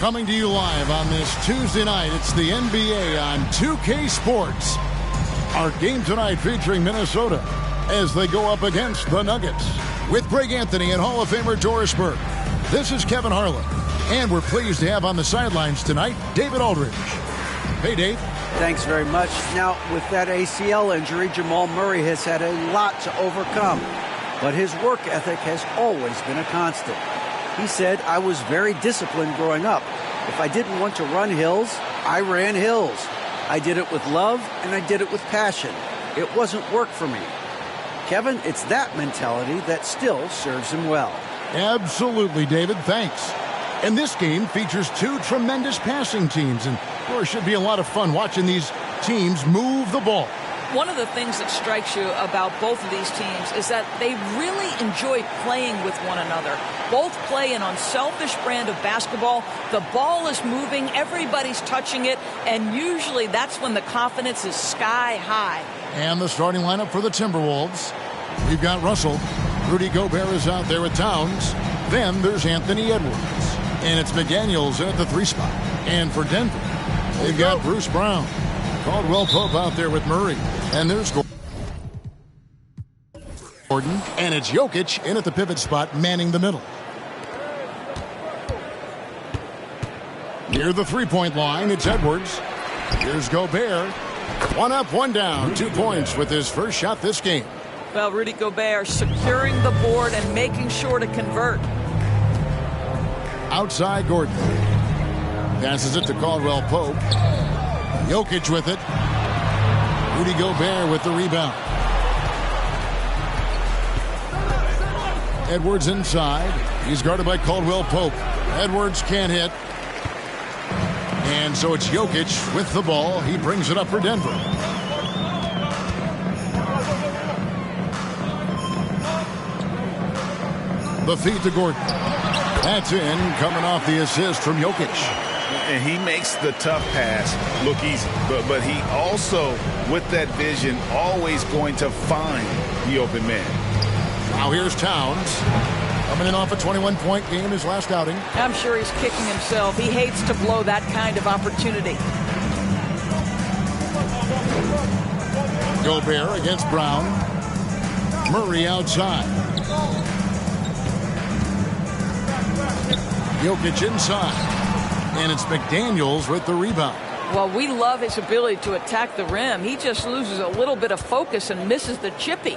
Coming to you live on this Tuesday night, it's the NBA on 2K Sports. Our game tonight featuring Minnesota as they go up against the Nuggets. With Greg Anthony and Hall of Famer Doris Burke, this is Kevin Harlan. And we're pleased to have on the sidelines tonight, David Aldridge. Hey, Dave. Thanks very much. Now, with that ACL injury, Jamal Murray has had a lot to overcome. But his work ethic has always been a constant. He said, I was very disciplined growing up. If I didn't want to run hills, I ran hills. I did it with love, and I did it with passion. It wasn't work for me. Kevin, it's that mentality that still serves him well. Absolutely, David. Thanks. And this game features two tremendous passing teams, and it should be a lot of fun watching these teams move the ball. One of the things that strikes you about both of these teams is that they really enjoy playing with one another. Both play an unselfish brand of basketball. The ball is moving, everybody's touching it, and usually that's when the confidence is sky high. And the starting lineup for the Timberwolves. We've got Russell. Rudy Gobert is out there with Towns. Then there's Anthony Edwards. And it's McDaniels in at the 3 spot. And for Denver, they've got Bruce Brown. Caldwell Pope out there with Murray. And there's Gordon. And it's Jokic in at the pivot spot, manning the middle. Near the three-point line, it's Edwards. Here's Gobert. 1 up, 1 down. 2 points with his first shot this game. Well, Rudy Gobert securing the board and making sure to convert. Outside Gordon. Passes it to Caldwell Pope. Jokic with it. Rudy Gobert with the rebound. Edwards inside. He's guarded by Caldwell Pope. Edwards can't hit. And so it's Jokic with the ball. He brings it up for Denver. The feed to Gordon. That's in, coming off the assist from Jokic. And he makes the tough pass look easy. But he also, with that vision, always going to find the open man. Now here's Towns. Coming in off a 21-point game his last outing. I'm sure he's kicking himself. He hates to blow that kind of opportunity. Gobert against Brown. Murray outside. Jokic inside. And it's McDaniels with the rebound. Well, we love his ability to attack the rim. He just loses a little bit of focus and misses the chippy.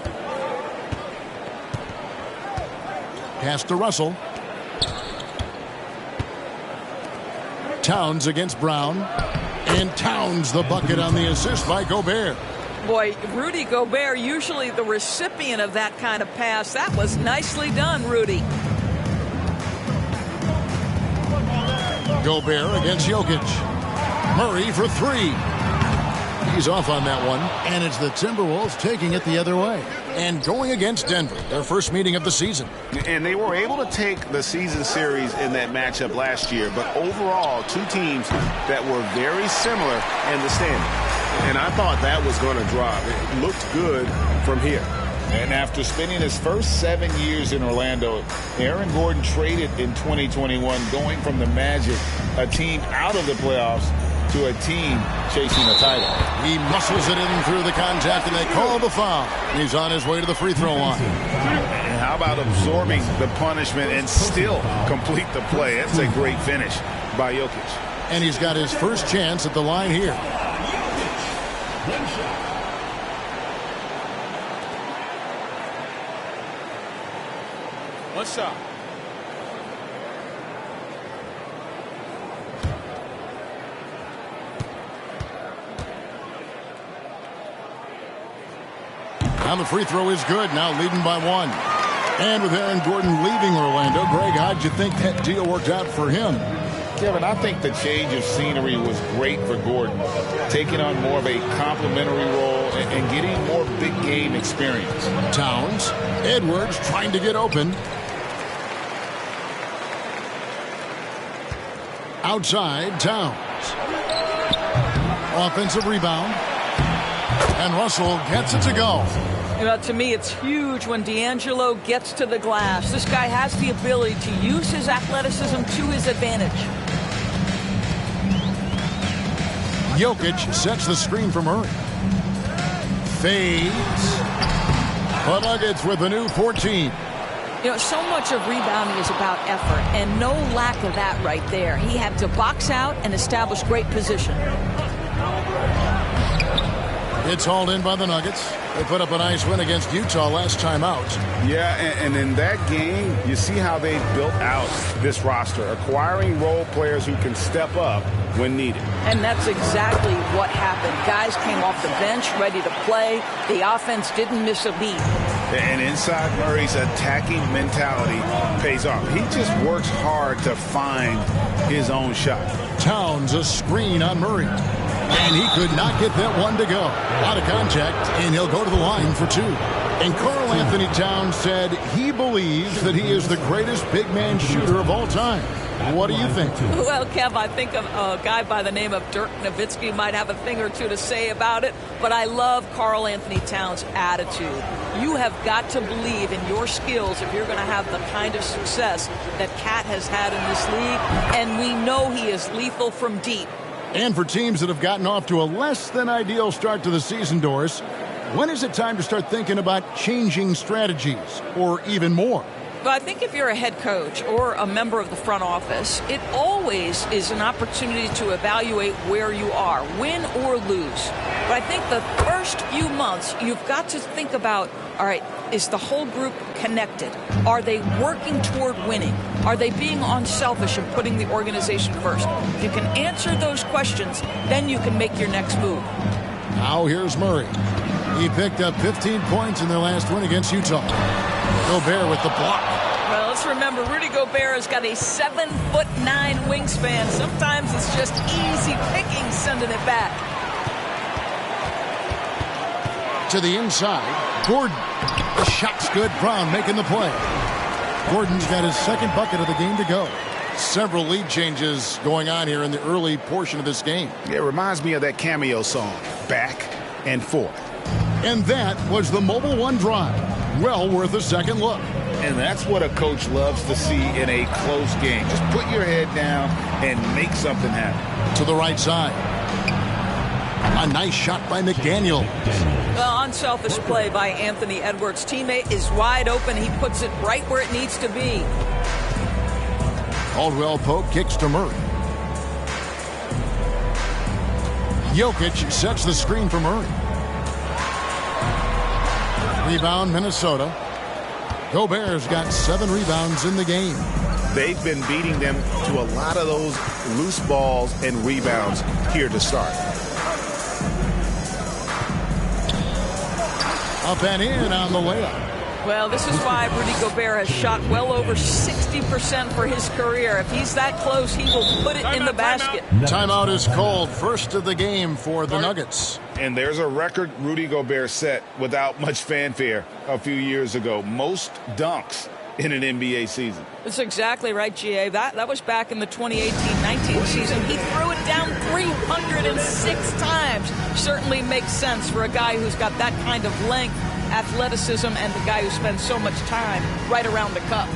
Pass to Russell. Towns against Brown. And Towns the bucket on the assist by Gobert. Boy, Rudy Gobert, usually the recipient of that kind of pass. That was nicely done, Rudy. Gobert against Jokic. Murray for 3. He's off on that one. And it's the Timberwolves taking it the other way. And going against Denver, their first meeting of the season. And they were able to take the season series in that matchup last year. But overall, two teams that were very similar in the standing. And I thought that was going to drop. It looked good from here. And after spending his first 7 years in Orlando, Aaron Gordon traded in 2021, going from the Magic, a team out of the playoffs, to a team chasing a title. He muscles it in through the contact, and they call the foul. He's on his way to the free throw line. And how about absorbing the punishment and still complete the play? That's a great finish by Jokic. And he's got his first chance at the line here. What's up? And the free throw is good, now leading by 1. And with Aaron Gordon leaving Orlando, Greg, how'd you think that deal worked out for him? Kevin, I think the change of scenery was great for Gordon, taking on more of a complimentary role and getting more big game experience. Towns, Edwards trying to get open. Outside, Towns. Offensive rebound. And Russell gets it to go. You know, to me, it's huge when D'Angelo gets to the glass. This guy has the ability to use his athleticism to his advantage. Jokic sets the screen for Murray. Fades. The Nuggets with a new 14. You know, so much of rebounding is about effort, and no lack of that right there. He had to box out and establish great position. It's hauled in by the Nuggets. They put up a nice win against Utah last time out. Yeah, and in that game, you see how they built out this roster, acquiring role players who can step up when needed. And that's exactly what happened. Guys came off the bench ready to play. The offense didn't miss a beat. And inside Murray's attacking mentality pays off. He just works hard to find his own shot. Towns a screen on Murray. And he could not get that one to go. Out of contact, and he'll go to the line for two. And Karl Anthony Towns said he believes that he is the greatest big man shooter of all time. What do you think? Well, Kev, I think a guy by the name of Dirk Nowitzki might have a thing or two to say about it, but I love Karl Anthony Towns' attitude. You have got to believe in your skills if you're going to have the kind of success that Cat has had in this league, and we know he is lethal from deep. And for teams that have gotten off to a less than ideal start to the season, Doris, when is it time to start thinking about changing strategies or even more? But I think if you're a head coach or a member of the front office, it always is an opportunity to evaluate where you are, win or lose. But I think the first few months, you've got to think about, all right, is the whole group connected? Are they working toward winning? Are they being unselfish and putting the organization first? If you can answer those questions, then you can make your next move. Now here's Murray. He picked up 15 points in their last win against Utah. Gobert with the block. Well, let's remember, Rudy Gobert has got a 7'9" wingspan. Sometimes it's just easy picking sending it back. To the inside, Gordon. The shot's good. Brown making the play. Gordon's got his second bucket of the game to go. Several lead changes going on here in the early portion of this game. It reminds me of that Cameo song, Back and Forth. And that was the Mobile One drive. Well worth a second look. And that's what a coach loves to see in a close game. Just put your head down and make something happen. To the right side. A nice shot by McDaniel. Well, unselfish play by Anthony Edwards. Teammate is wide open. He puts it right where it needs to be. Caldwell Pope kicks to Murray. Jokic sets the screen for Murray. Rebound, Minnesota. Gobert's got 7 rebounds in the game. They've been beating them to a lot of those loose balls and rebounds here to start. Up and in on the layup. Well, this is why Rudy Gobert has shot well over 60% for his career. If he's that close, he will put it in the basket. Timeout is called. First of the game for the Nuggets. And there's a record Rudy Gobert set without much fanfare a few years ago. Most dunks in an NBA season. That's exactly right, GA. That was back in the 2018-19 season. He threw it down 306 times. Certainly makes sense for a guy who's got that kind of length, athleticism, and the guy who spends so much time right around the cup.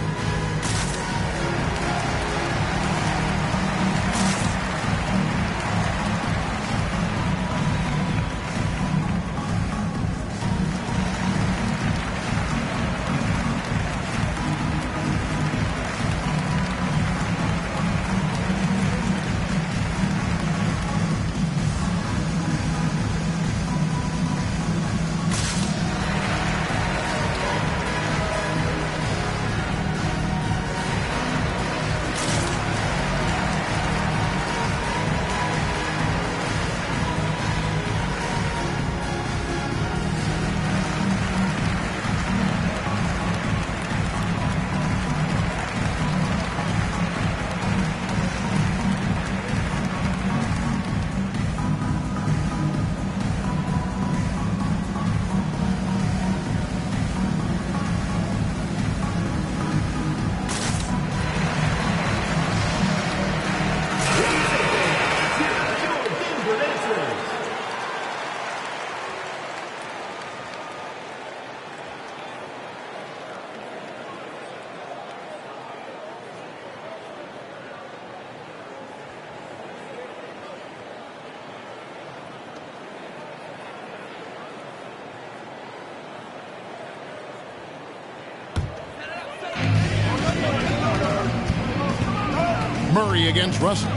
Murray against Russell.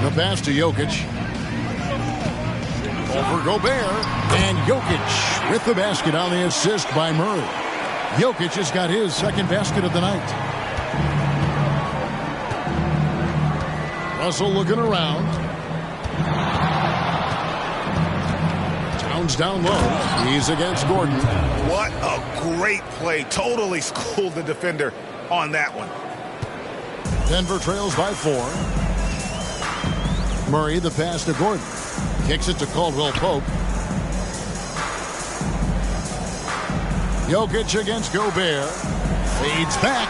The pass to Jokic. Over Gobert. And Jokic with the basket on the assist by Murray. Jokic has got his second basket of the night. Russell looking around. Towns down low. He's against Gordon. What a great play. Totally schooled the defender on that one. Denver trails by 4. Murray the pass to Gordon. Kicks it to Caldwell Pope. Jokic against Gobert. Fades back.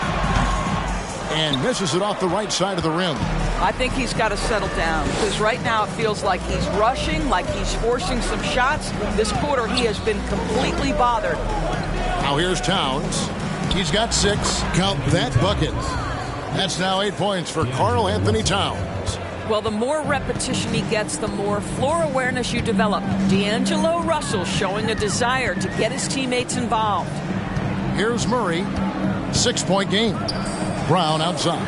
And misses it off the right side of the rim. I think he's got to settle down because right now it feels like he's rushing, like he's forcing some shots. This quarter he has been completely bothered. Now here's Towns. He's got 6. Count that bucket. That's now 8 points for Karl Anthony Towns. Well, the more repetition he gets, the more floor awareness you develop. D'Angelo Russell showing a desire to get his teammates involved. Here's Murray. 6-point game. Brown outside.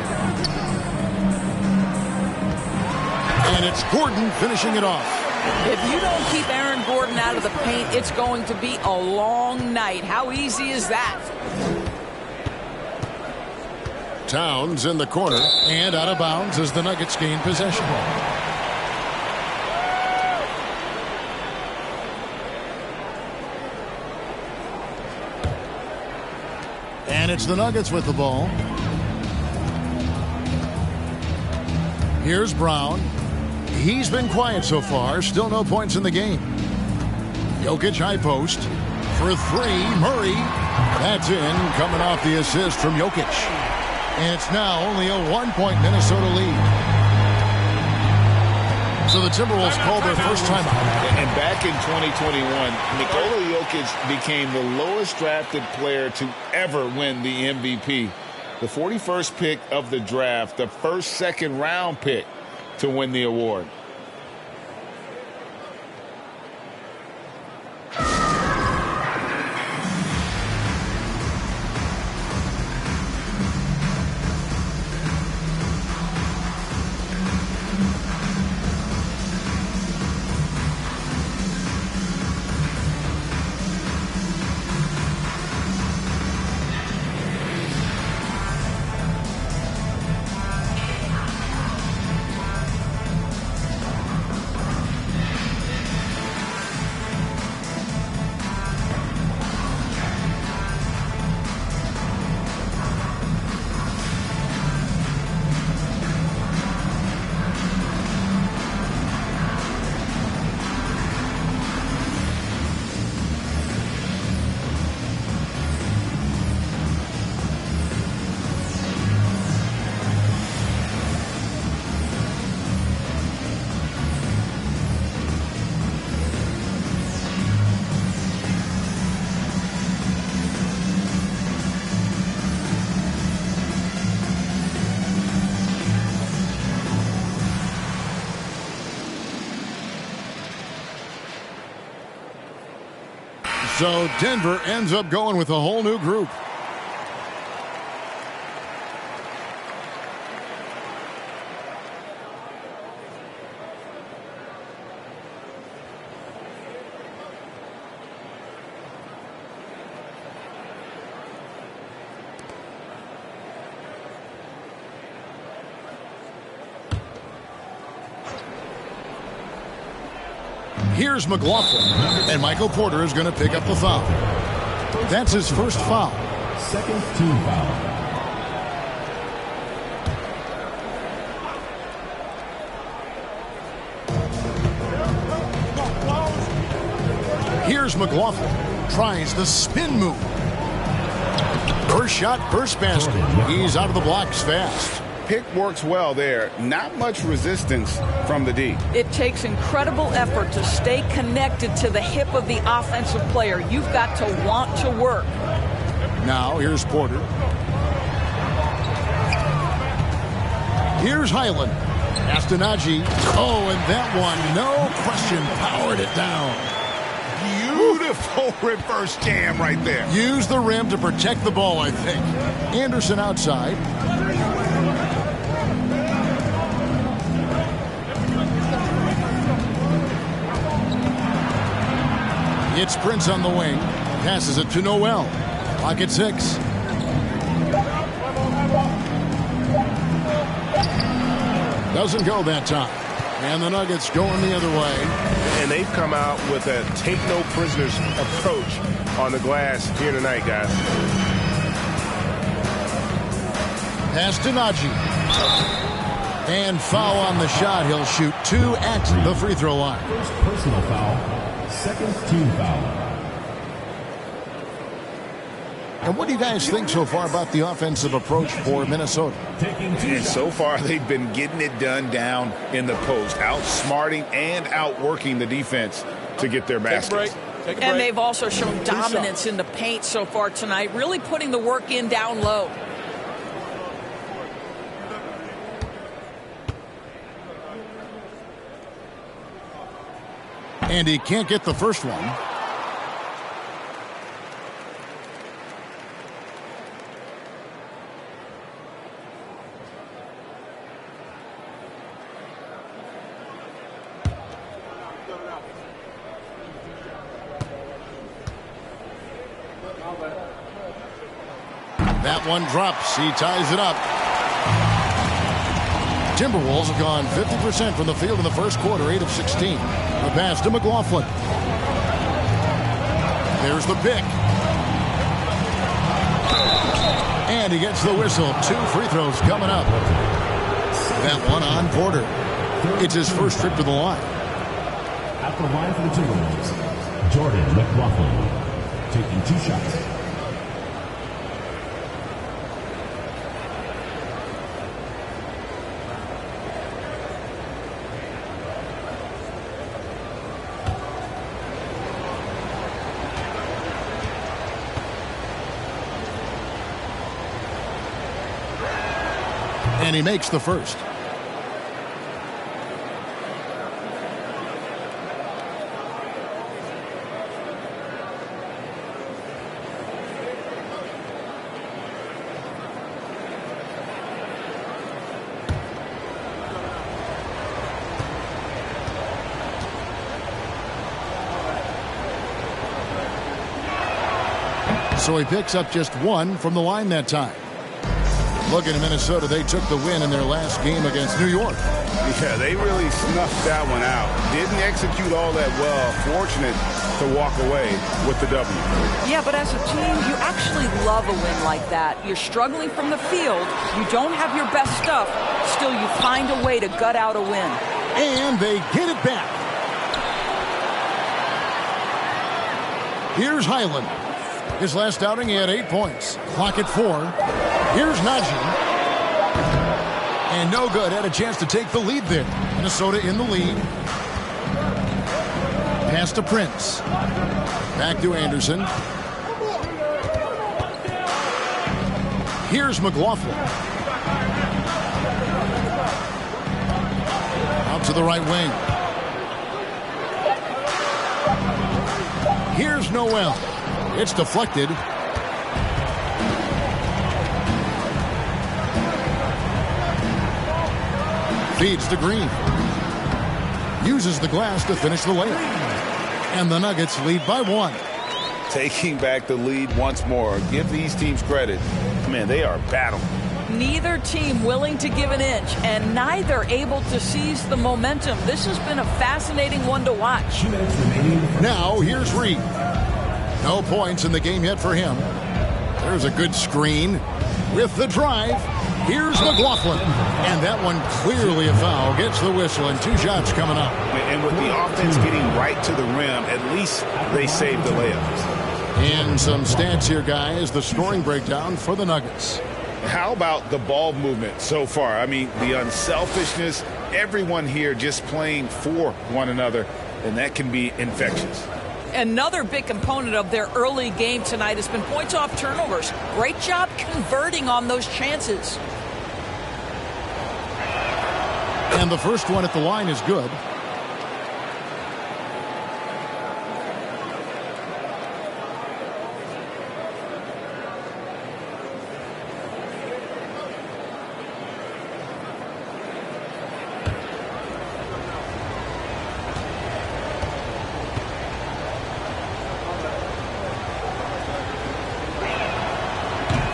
And it's Gordon finishing it off. If you don't keep Aaron Gordon out of the paint, it's going to be a long night. How easy is that? Towns in the corner and out of bounds as the Nuggets gain possession. And it's the Nuggets with the ball. Here's Brown. He's been quiet so far. Still no points in the game. Jokic high post. For 3, Murray. That's in, coming off the assist from Jokic. And it's now only a 1-point Minnesota lead. So the Timberwolves called their first timeout. And back in 2021, Nikola Jokic became the lowest drafted player to ever win the MVP. The 41st pick of the draft, the first second-round pick to win the award. So Denver ends up going with a whole new group. Here's McLaughlin, and Michael Porter is going to pick up the foul. That's his first foul. Second team foul. Here's McLaughlin, tries the spin move. First shot, first basket. He's out of the blocks fast. Pick works well there. Not much resistance from the D. It takes incredible effort to stay connected to the hip of the offensive player. You've got to want to work. Now here's Porter. Here's Highland. Astonagi. Oh, and that one, no question, powered it down. Beautiful reverse jam right there. Use the rim to protect the ball, I think. Anderson outside. It's Prince on the wing. Passes it to Noel. Clock at 6. Doesn't go that time. And the Nuggets going the other way. And they've come out with a take-no-prisoners approach on the glass here tonight, guys. Pass to Najee. And foul on the shot. He'll shoot 2 at the free throw line. First personal foul, second team foul. And what do you guys think so far about the offensive approach for Minnesota? And so far, they've been getting it done down in the post, outsmarting and outworking the defense to get their baskets. And they've also shown dominance in the paint so far tonight, really putting the work in down low. And he can't get the first one. That one drops. He ties it up. Timberwolves have gone 50% from the field in the first quarter, 8 of 16. The pass to McLaughlin. There's the pick. And he gets the whistle. 2 free throws coming up. That one on Porter. It's his first trip to the line. At the line for the Timberwolves, Jordan McLaughlin taking 2 shots. And he makes the first. So he picks up just 1 from the line that time. Looking at Minnesota, they took the win in their last game against New York. Yeah, they really snuffed that one out. Didn't execute all that well. Fortunate to walk away with the W. Yeah, but as a team, you actually love a win like that. You're struggling from the field. You don't have your best stuff. Still, you find a way to gut out a win. And they get it back. Here's Highland. His last outing, he had 8 points. Clock at 4. Here's Najee. And no good. Had a chance to take the lead there. Minnesota in the lead. Pass to Prince. Back to Anderson. Here's McLaughlin. Out to the right wing. Here's Noel. It's deflected. Feeds to Green. Uses the glass to finish the layup. And the Nuggets lead by 1. Taking back the lead once more. Give these teams credit. Man, they are battling. Neither team willing to give an inch, and neither able to seize the momentum. This has been a fascinating one to watch. Now, here's Reed. No points in the game yet for him. There's a good screen. With the drive, here's McLaughlin. And that one clearly a foul. Gets the whistle, and 2 shots coming up. And with the offense getting right to the rim, at least they saved the layups. And some stats here, guys. The scoring breakdown for the Nuggets. How about the ball movement so far? I mean, the unselfishness, everyone here just playing for one another, and that can be infectious. Another big component of their early game tonight has been points off turnovers. Great job converting on those chances. And the first one at the line is good.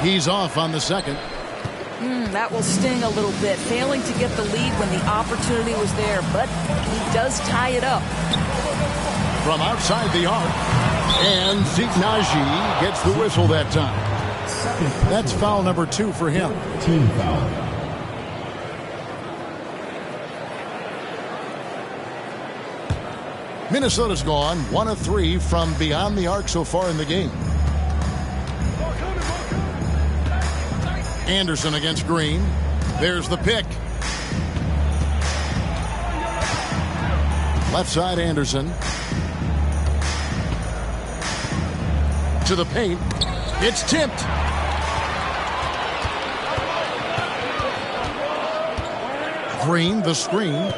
He's off on the second. That will sting a little bit, failing to get the lead when the opportunity was there, but he does tie it up. From outside the arc, and Zeke Naji gets the whistle that time. That's foul number 2 for him. Team foul. Minnesota's gone 1 of 3 from beyond the arc so far in the game. Anderson against Green. There's the pick. Left side Anderson. To the paint. It's tipped. Green, the screen.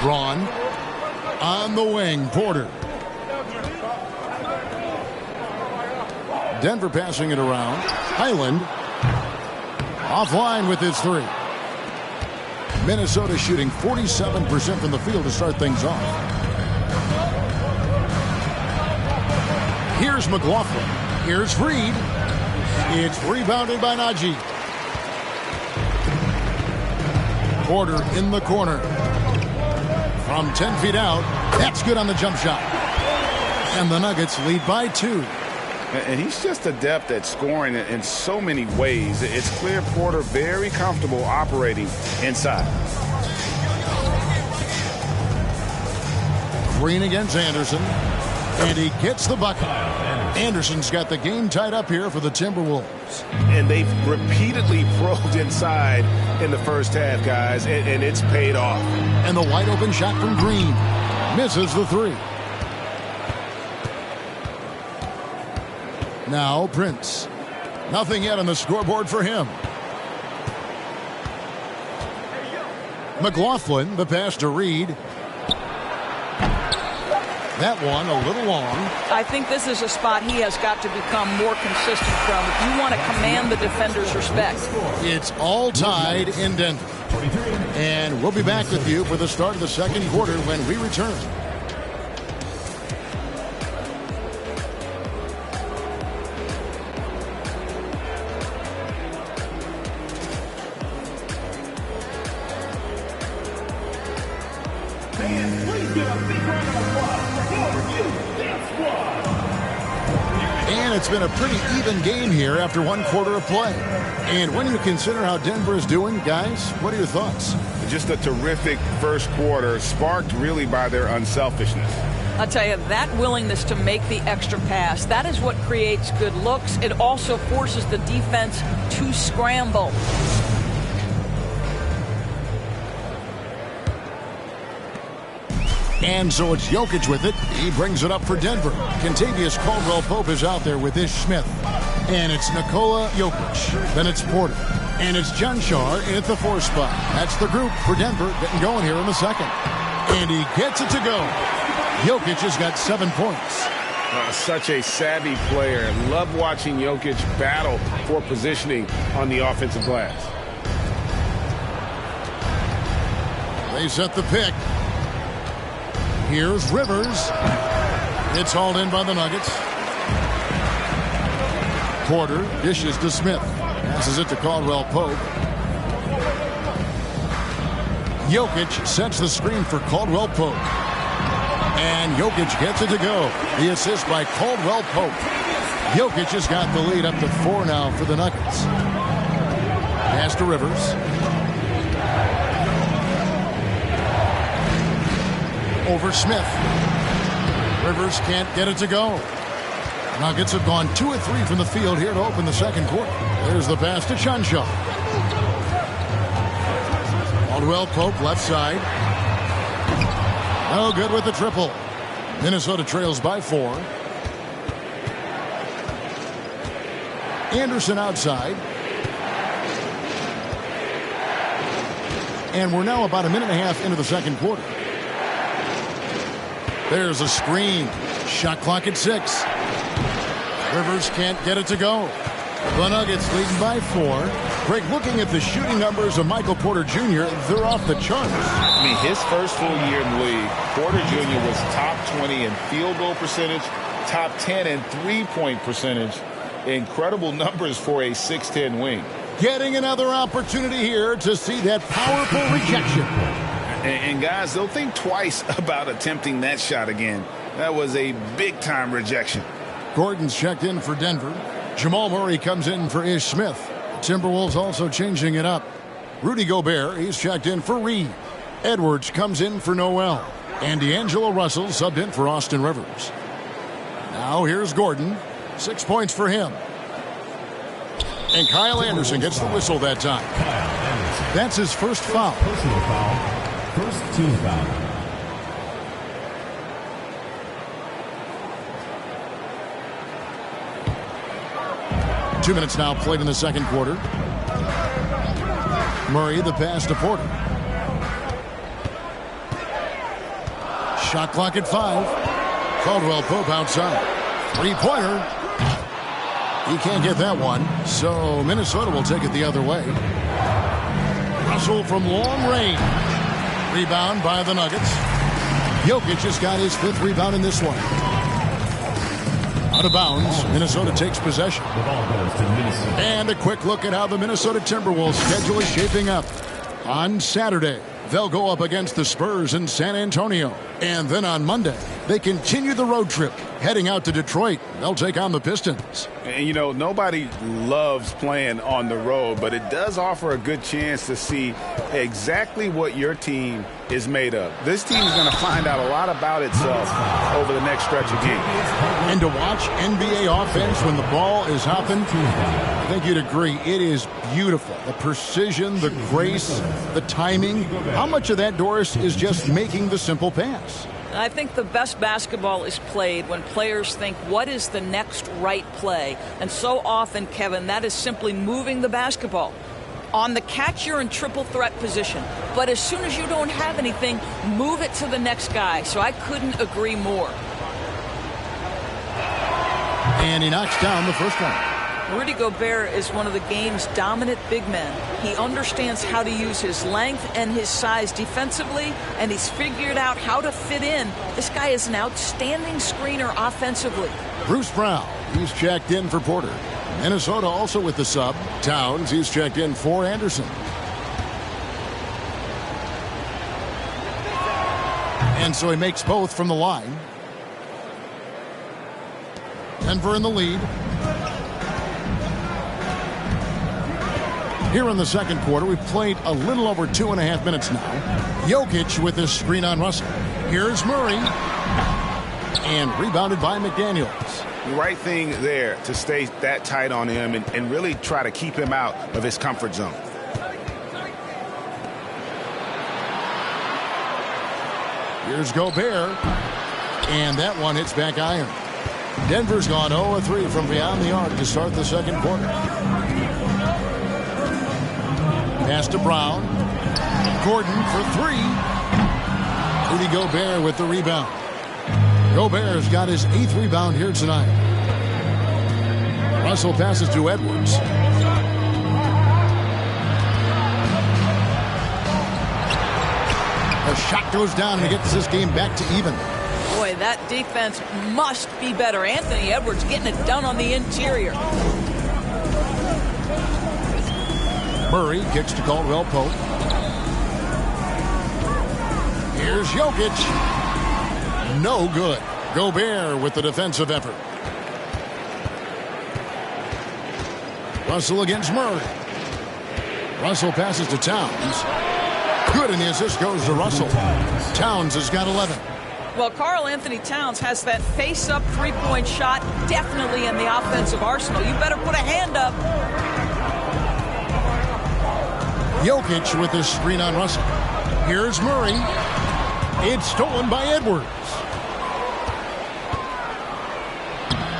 Braun. On the wing, Porter. Denver passing it around. Highland offline with his 3. Minnesota shooting 47% from the field to start things off. Here's McLaughlin. Here's Freed. It's rebounded by Naji. Porter in the corner. From 10 feet out. That's good on the jump shot. And the Nuggets lead by 2. And he's just adept at scoring in so many ways. It's clear Porter very comfortable operating inside. Green against Anderson. And he gets the bucket. Anderson's got the game tied up here for the Timberwolves. And they've repeatedly probed inside in the first half, guys, and it's paid off. And the wide open shot from Green. Misses the 3. Now Prince. Nothing yet on the scoreboard for him. McLaughlin, the pass to Reed. That one a little long. I think this is a spot he has got to become more consistent from if you want to command the defender's respect. It's all tied in Denver. And we'll be back with you for the start of the second quarter when we return. And it's been a pretty even game here after 1 quarter of play. And when you consider how Denver is doing, guys, what are your thoughts? Just a terrific first quarter, sparked really by their unselfishness. I'll tell you, that willingness to make the extra pass, that is what creates good looks. It also forces the defense to scramble. And so it's Jokic with it. He brings it up for Denver. Contavious Caldwell-Pope is out there with Ish Smith. And it's Nikola Jokic. Then it's Porter. And it's John Shar in at the 4 spot. That's the group for Denver getting going here in the second. And he gets it to go. Jokic has got 7 points. Such a savvy player. Love watching Jokic battle for positioning on the offensive glass. They set the pick. Here's Rivers. It's hauled in by the Nuggets. Porter dishes to Smith. Passes it to Caldwell-Pope. Jokic sets the screen for Caldwell-Pope. And Jokic gets it to go. The assist by Caldwell-Pope. Jokic has got the lead up to 4 now for the Nuggets. Pass to Rivers. Over Smith. Rivers can't get it to go. Nuggets have gone 2 of 3 from the field here to open the second quarter. There's the pass to Chanshaw. Caldwell-Pope left side. No good with the triple. Minnesota trails by 4. Anderson outside. And we're now about a minute and a half into the second quarter. There's a screen. Shot clock at 6. Rivers can't get it to go. The Nuggets leading by 4. Greg, looking at the shooting numbers of Michael Porter Jr., they're off the charts. I mean, his first full year in the league, Porter Jr. was top 20 in field goal percentage top 10 in three-point percentage. Incredible numbers for a 6'10 wing. Getting another opportunity here to see that powerful rejection. And guys, they'll think twice about attempting that shot again. That was a big-time rejection. Gordon's checked in for Denver. Jamal Murray comes in for Ish Smith. Timberwolves also changing it up. Rudy Gobert, he's checked in for Reed. Edwards comes in for Noel. And D'Angelo Russell subbed in for Austin Rivers. Now here's Gordon. 6 points for him. And Kyle Anderson gets the whistle that time. That's his first foul. Personal foul. First team foul. Two minutes now played in the second quarter. Murray, the pass to Porter. Shot clock at 5. Caldwell Pope outside. Three-pointer. He can't get that one, so Minnesota will take it the other way. Russell from long range. Rebound by the Nuggets. Jokic just got his 5th rebound in this one. Out of bounds, Minnesota takes possession. The ball goes to Minnesota. And a quick look at how the Minnesota Timberwolves schedule is shaping up. On Saturday, they'll go up against the Spurs in San Antonio. And then on Monday, they continue the road trip, heading out to Detroit. They'll take on the Pistons. And, you know, nobody loves playing on the road, but it does offer a good chance to see exactly what your team is made of. This team is going to find out a lot about itself over the next stretch of games. And to watch NBA offense when the ball is hopping, I think you'd agree, it is beautiful. The precision, the grace, the timing. How much of that, Doris, is just making the simple pass? I think the best basketball is played when players think, what is the next right play? And so often, Kevin, that is simply moving the basketball. On the catch, you're in triple threat position. But as soon as you don't have anything, move it to the next guy. So I couldn't agree more. And he knocks down the first one. Rudy Gobert is one of the game's dominant big men. He understands how to use his length and his size defensively, and he's figured out how to fit in. This guy is an outstanding screener offensively. Bruce Brown, he's checked in for Porter. Minnesota also with the sub. Towns, he's checked in for Anderson. And so he makes both from the line. Denver in the lead. Here in the second quarter, we've played a little over 2.5 minutes now. Jokic with this screen on Russell. Here's Murray. And rebounded by McDaniels. The right thing there to stay that tight on him and really try to keep him out of his comfort zone. Here's Gobert. And that one hits back iron. Denver's gone 0-3 from beyond the arc to start the second quarter. Pass to Brown. Gordon for 3. Rudy Gobert with the rebound. Gobert's got his 8th rebound here tonight. Russell passes to Edwards. The shot goes down and it gets this game back to even. Boy, that defense must be better. Anthony Edwards getting it done on the interior. Murray kicks to Caldwell Pope. Here's Jokic. No good. Gobert with the defensive effort. Russell against Murray. Russell passes to Towns. Good, and the assist goes to Russell. Towns has got 11. Well, Karl Anthony Towns has that face-up three-point shot definitely in the offensive arsenal. You better put a hand up. Jokic with this screen on Russell. Here's Murray. It's stolen by Edwards.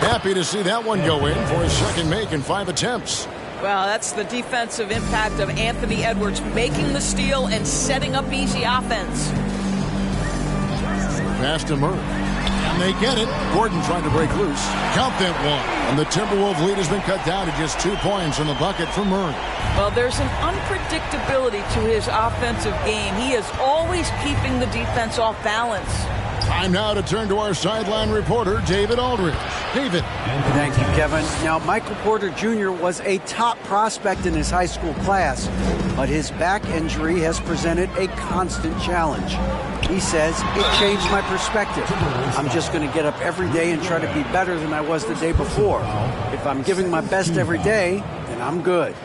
Happy to see that one go in for his second make in 5 attempts. Well, that's the defensive impact of Anthony Edwards making the steal and setting up easy offense. Pass to Murray. And they get it. Gordon trying to break loose. Count that one. And the Timberwolves lead has been cut down to just 2 points in the bucket for Murray. Well, there's an unpredictability to his offensive game. He is always keeping the defense off balance. Time now to turn to our sideline reporter, David Aldridge. David. Thank you, Kevin. Now, Michael Porter Jr. was a top prospect in his high school class, but his back injury has presented a constant challenge. He says, it changed my perspective. I'm just going to get up every day and try to be better than I was the day before. If I'm giving my best every day, then I'm good.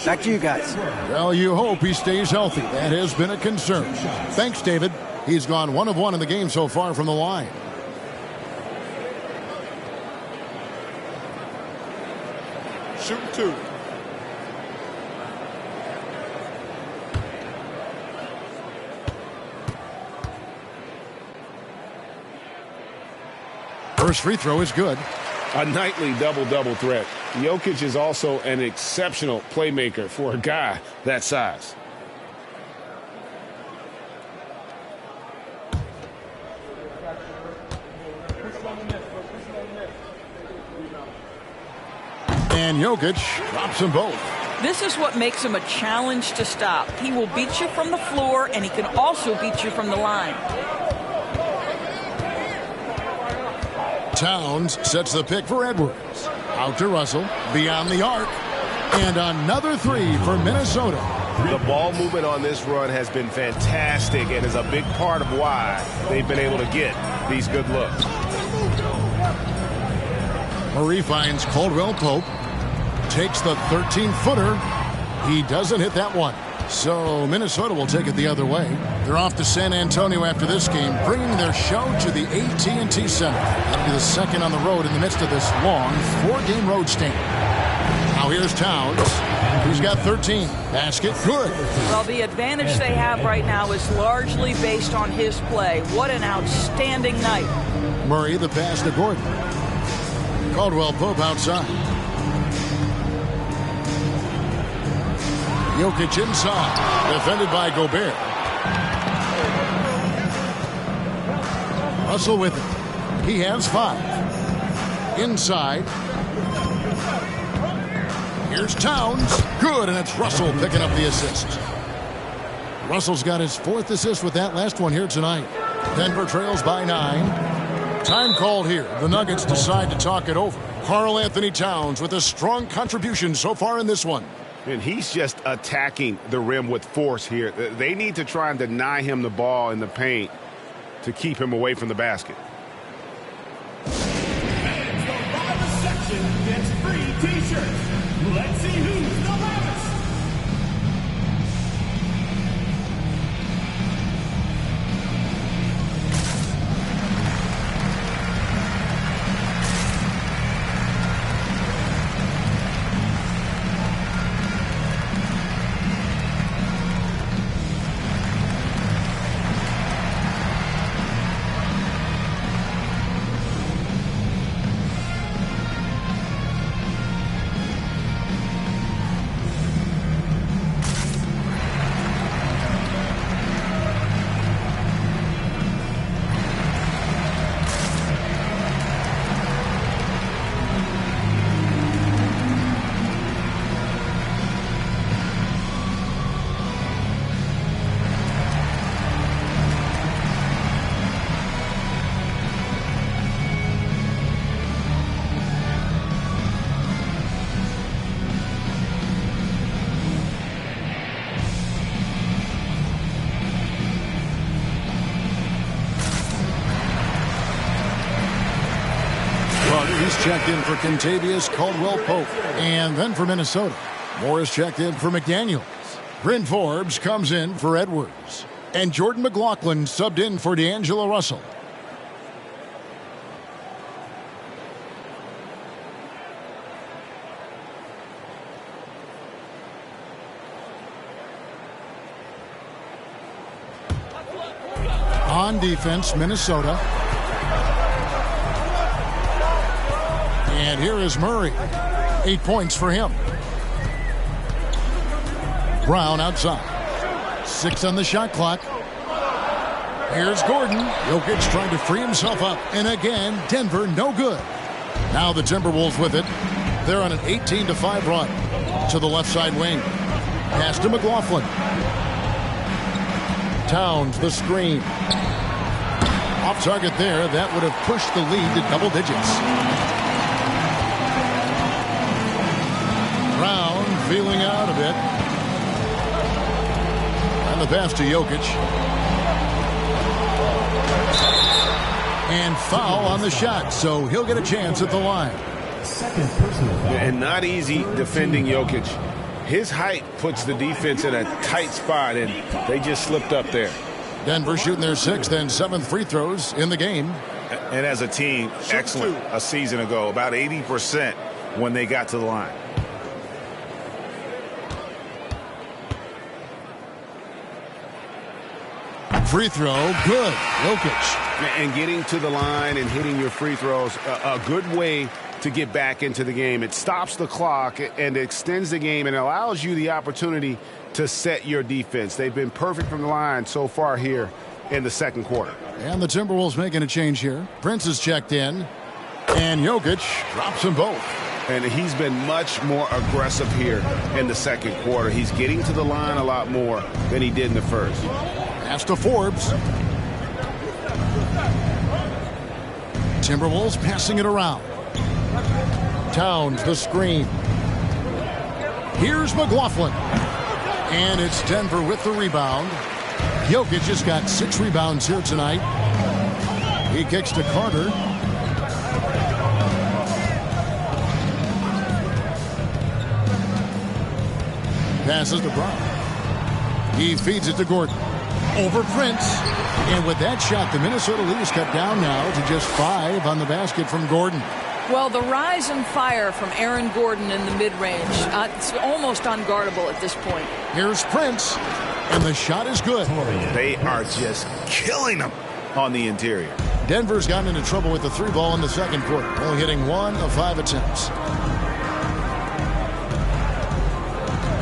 Back to you guys. Well, you hope he stays healthy. That has been a concern. Thanks, David. He's gone 1 of 1 in the game so far from the line. Shoot 2. First free throw is good. A nightly double-double threat. Jokic is also an exceptional playmaker for a guy that size. And Jokic drops them both. This is what makes him a challenge to stop. He will beat you from the floor, and he can also beat you from the line. Towns sets the pick for Edwards. Out to Russell, beyond the arc. And another three for Minnesota. The ball movement on this run has been fantastic and is a big part of why they've been able to get these good looks. Murray finds Caldwell Pope. Takes the 13-footer. He doesn't hit that one. So Minnesota will take it the other way. They're off to San Antonio after this game, bringing their show to the AT&T Center. That'll be the second on the road in the midst of this long 4-game road stint. Now here's Towns. He's got 13. Basket good. Well, the advantage they have right now is largely based on his play. What an outstanding night. Murray the pass to Gordon. Caldwell Pope outside. Jokic inside. Defended by Gobert. Russell with it. He has 5. Inside. Here's Towns. Good, and it's Russell picking up the assist. Russell's got his 4th assist with that last one here tonight. Denver trails by 9. Time called here. The Nuggets decide to talk it over. Karl Anthony Towns with a strong contribution so far in this one. And he's just attacking the rim with force here. They need to try and deny him the ball in the paint to keep him away from the basket. And the loudest section gets free T-shirts. Let's see who's the loudest. Checked in for Kentavious Caldwell-Pope. And then for Minnesota, Morris checked in for McDaniels. Bryn Forbes comes in for Edwards. And Jordan McLaughlin subbed in for D'Angelo Russell. On defense, Minnesota. And here is Murray. 8 points for him. Brown outside. 6 on the shot clock. Here's Gordon. Jokic trying to free himself up. And again, Denver no good. Now the Timberwolves with it. They're on an 18-5 run. To the left side wing. Pass to McLaughlin. Towns the screen. Off target there. That would have pushed the lead to double digits. Brown feeling out a bit. And the pass to Jokic. And foul on the shot, so he'll get a chance at the line. Second personal foul. And not easy defending Jokic. His height puts the defense in a tight spot, and they just slipped up there. Denver shooting their 6th and 7th free throws in the game. And as a team, excellent a season ago, about 80% when they got to the line. Free throw, good. Jokic. And getting to the line and hitting your free throws, a good way to get back into the game. It stops the clock and extends the game and allows you the opportunity to set your defense. They've been perfect from the line so far here in the second quarter. And the Timberwolves making a change here. Prince is checked in. And Jokic drops them both. And he's been much more aggressive here in the second quarter. He's getting to the line a lot more than he did in the first. Pass to Forbes. Timberwolves passing it around. Towns the screen. Here's McLaughlin. And it's Denver with the rebound. Jokic just got 6 rebounds here tonight. He kicks to Carter. Passes to Brown. He feeds it to Gordon. Over Prince. And with that shot, the Minnesota lead is cut down now to just 5 on the basket from Gordon. Well, the rise and fire from Aaron Gordon in the mid-range, it's almost unguardable at this point. Here's Prince, and the shot is good. They are just killing them on the interior. Denver's gotten into trouble with the 3 ball in the second quarter, only hitting 1 of 5 attempts.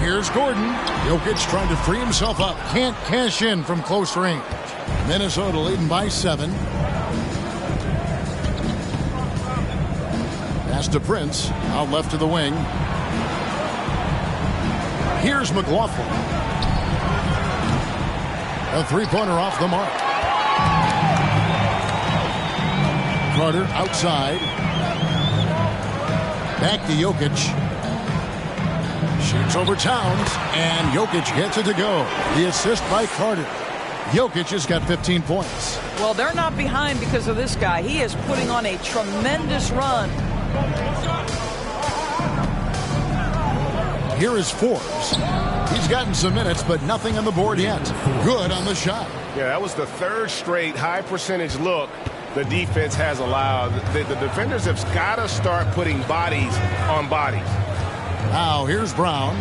Here's Gordon. Jokic trying to free himself up. Can't cash in from close range. Minnesota leading by 7. Pass to Prince. Out left to the wing. Here's McLaughlin. A 3-pointer off the mark. Carter outside. Back to Jokic. Shoots over Towns, and Jokic gets it to go. The assist by Carter. Jokic has got 15 points. Well, they're not behind because of this guy. He is putting on a tremendous run. Here is Forbes. He's gotten some minutes, but nothing on the board yet. Good on the shot. Yeah, that was the 3rd straight high percentage look the defense has allowed. The defenders have got to start putting bodies on bodies. Now here's Brown.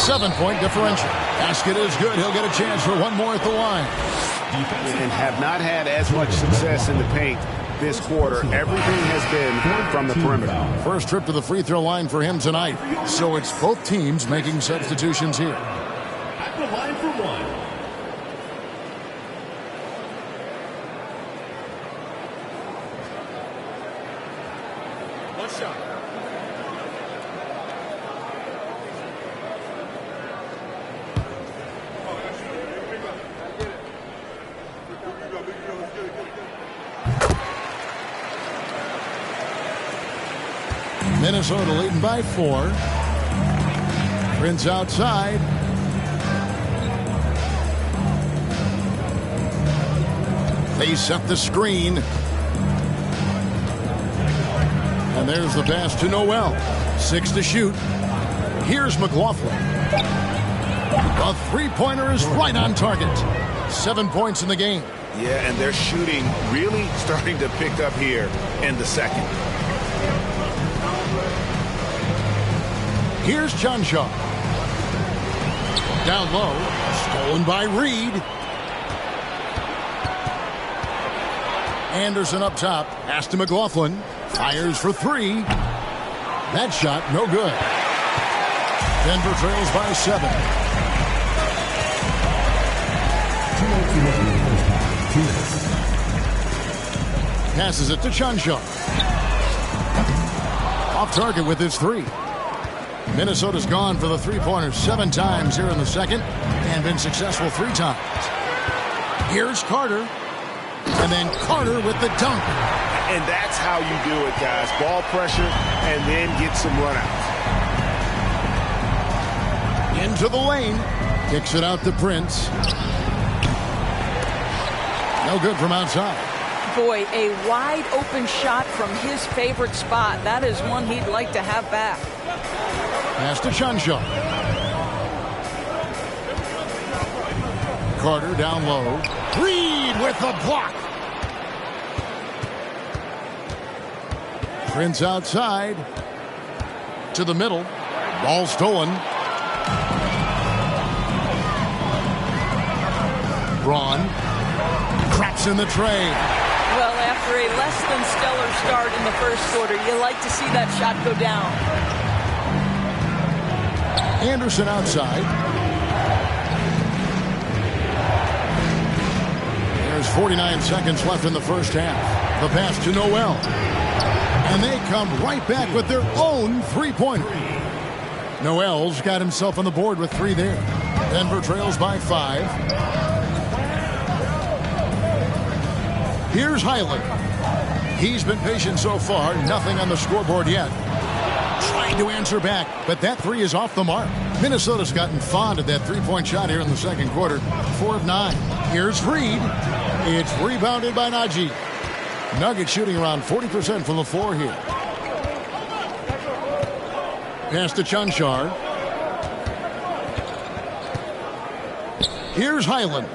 7-point differential. Basket is good. He'll get a chance for one more at the line. And have not had as much success in the paint this quarter. Everything has been from the perimeter. First trip to the free throw line for him tonight. So it's both teams making substitutions here. At the line for 1. Minnesota leading by 4. Prince outside. They set the screen. And there's the pass to Noel. 6 to shoot. Here's McLaughlin. A 3-pointer is right on target. 7 points in the game. Yeah, and they're shooting really starting to pick up here in the second. Here's John Shaw. Down low. Stolen by Reed. Anderson up top. Pass to McLaughlin. Fires for 3. That shot, no good. Denver trails by 7. Passes it to Chanshaw. Off target with his 3. Minnesota's gone for the 3-pointer 7 times here in the second and been successful 3 times. Here's Carter. And then Carter with the dunk. And that's how you do it, guys. Ball pressure and then get some runouts. Into the lane. Kicks it out to Prince. No good from outside. Boy, a wide open shot from his favorite spot. That is one he'd like to have back. Pass to Chunshaw. Carter down low. Reed with the block. Prince outside. To the middle. Ball stolen. Braun. Craps in the tray. Well, after a less than stellar start in the first quarter, you like to see that shot go down. Anderson outside. There's 49 seconds left in the first half. The pass to Noel. And they come right back with their own three-pointer. Noel's got himself on the board with 3 there. Denver trails by 5. Here's Highland. He's been patient so far. Nothing on the scoreboard yet. Trying to answer back, but that 3 is off the mark. Minnesota's gotten fond of that three-point shot here in the second quarter. 4 of 9. Here's Reed. It's rebounded by Najee. Nuggets shooting around 40% from the floor here. Pass to Chancellor. Here's Highland.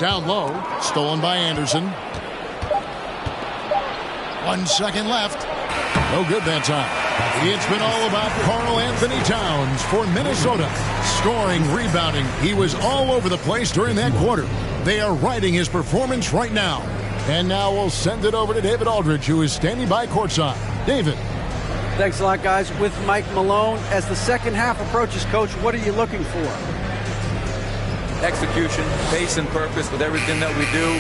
Down low, stolen by Anderson. 1 second left. No good that time. It's been all about Karl Anthony Towns for Minnesota. Scoring, rebounding. He was all over the place during that quarter. They are riding his performance right now. And now we'll send it over to David Aldridge, who is standing by courtside. David. Thanks a lot, guys. With Mike Malone, as the second half approaches, Coach, what are you looking for? Execution, pace and purpose with everything that we do,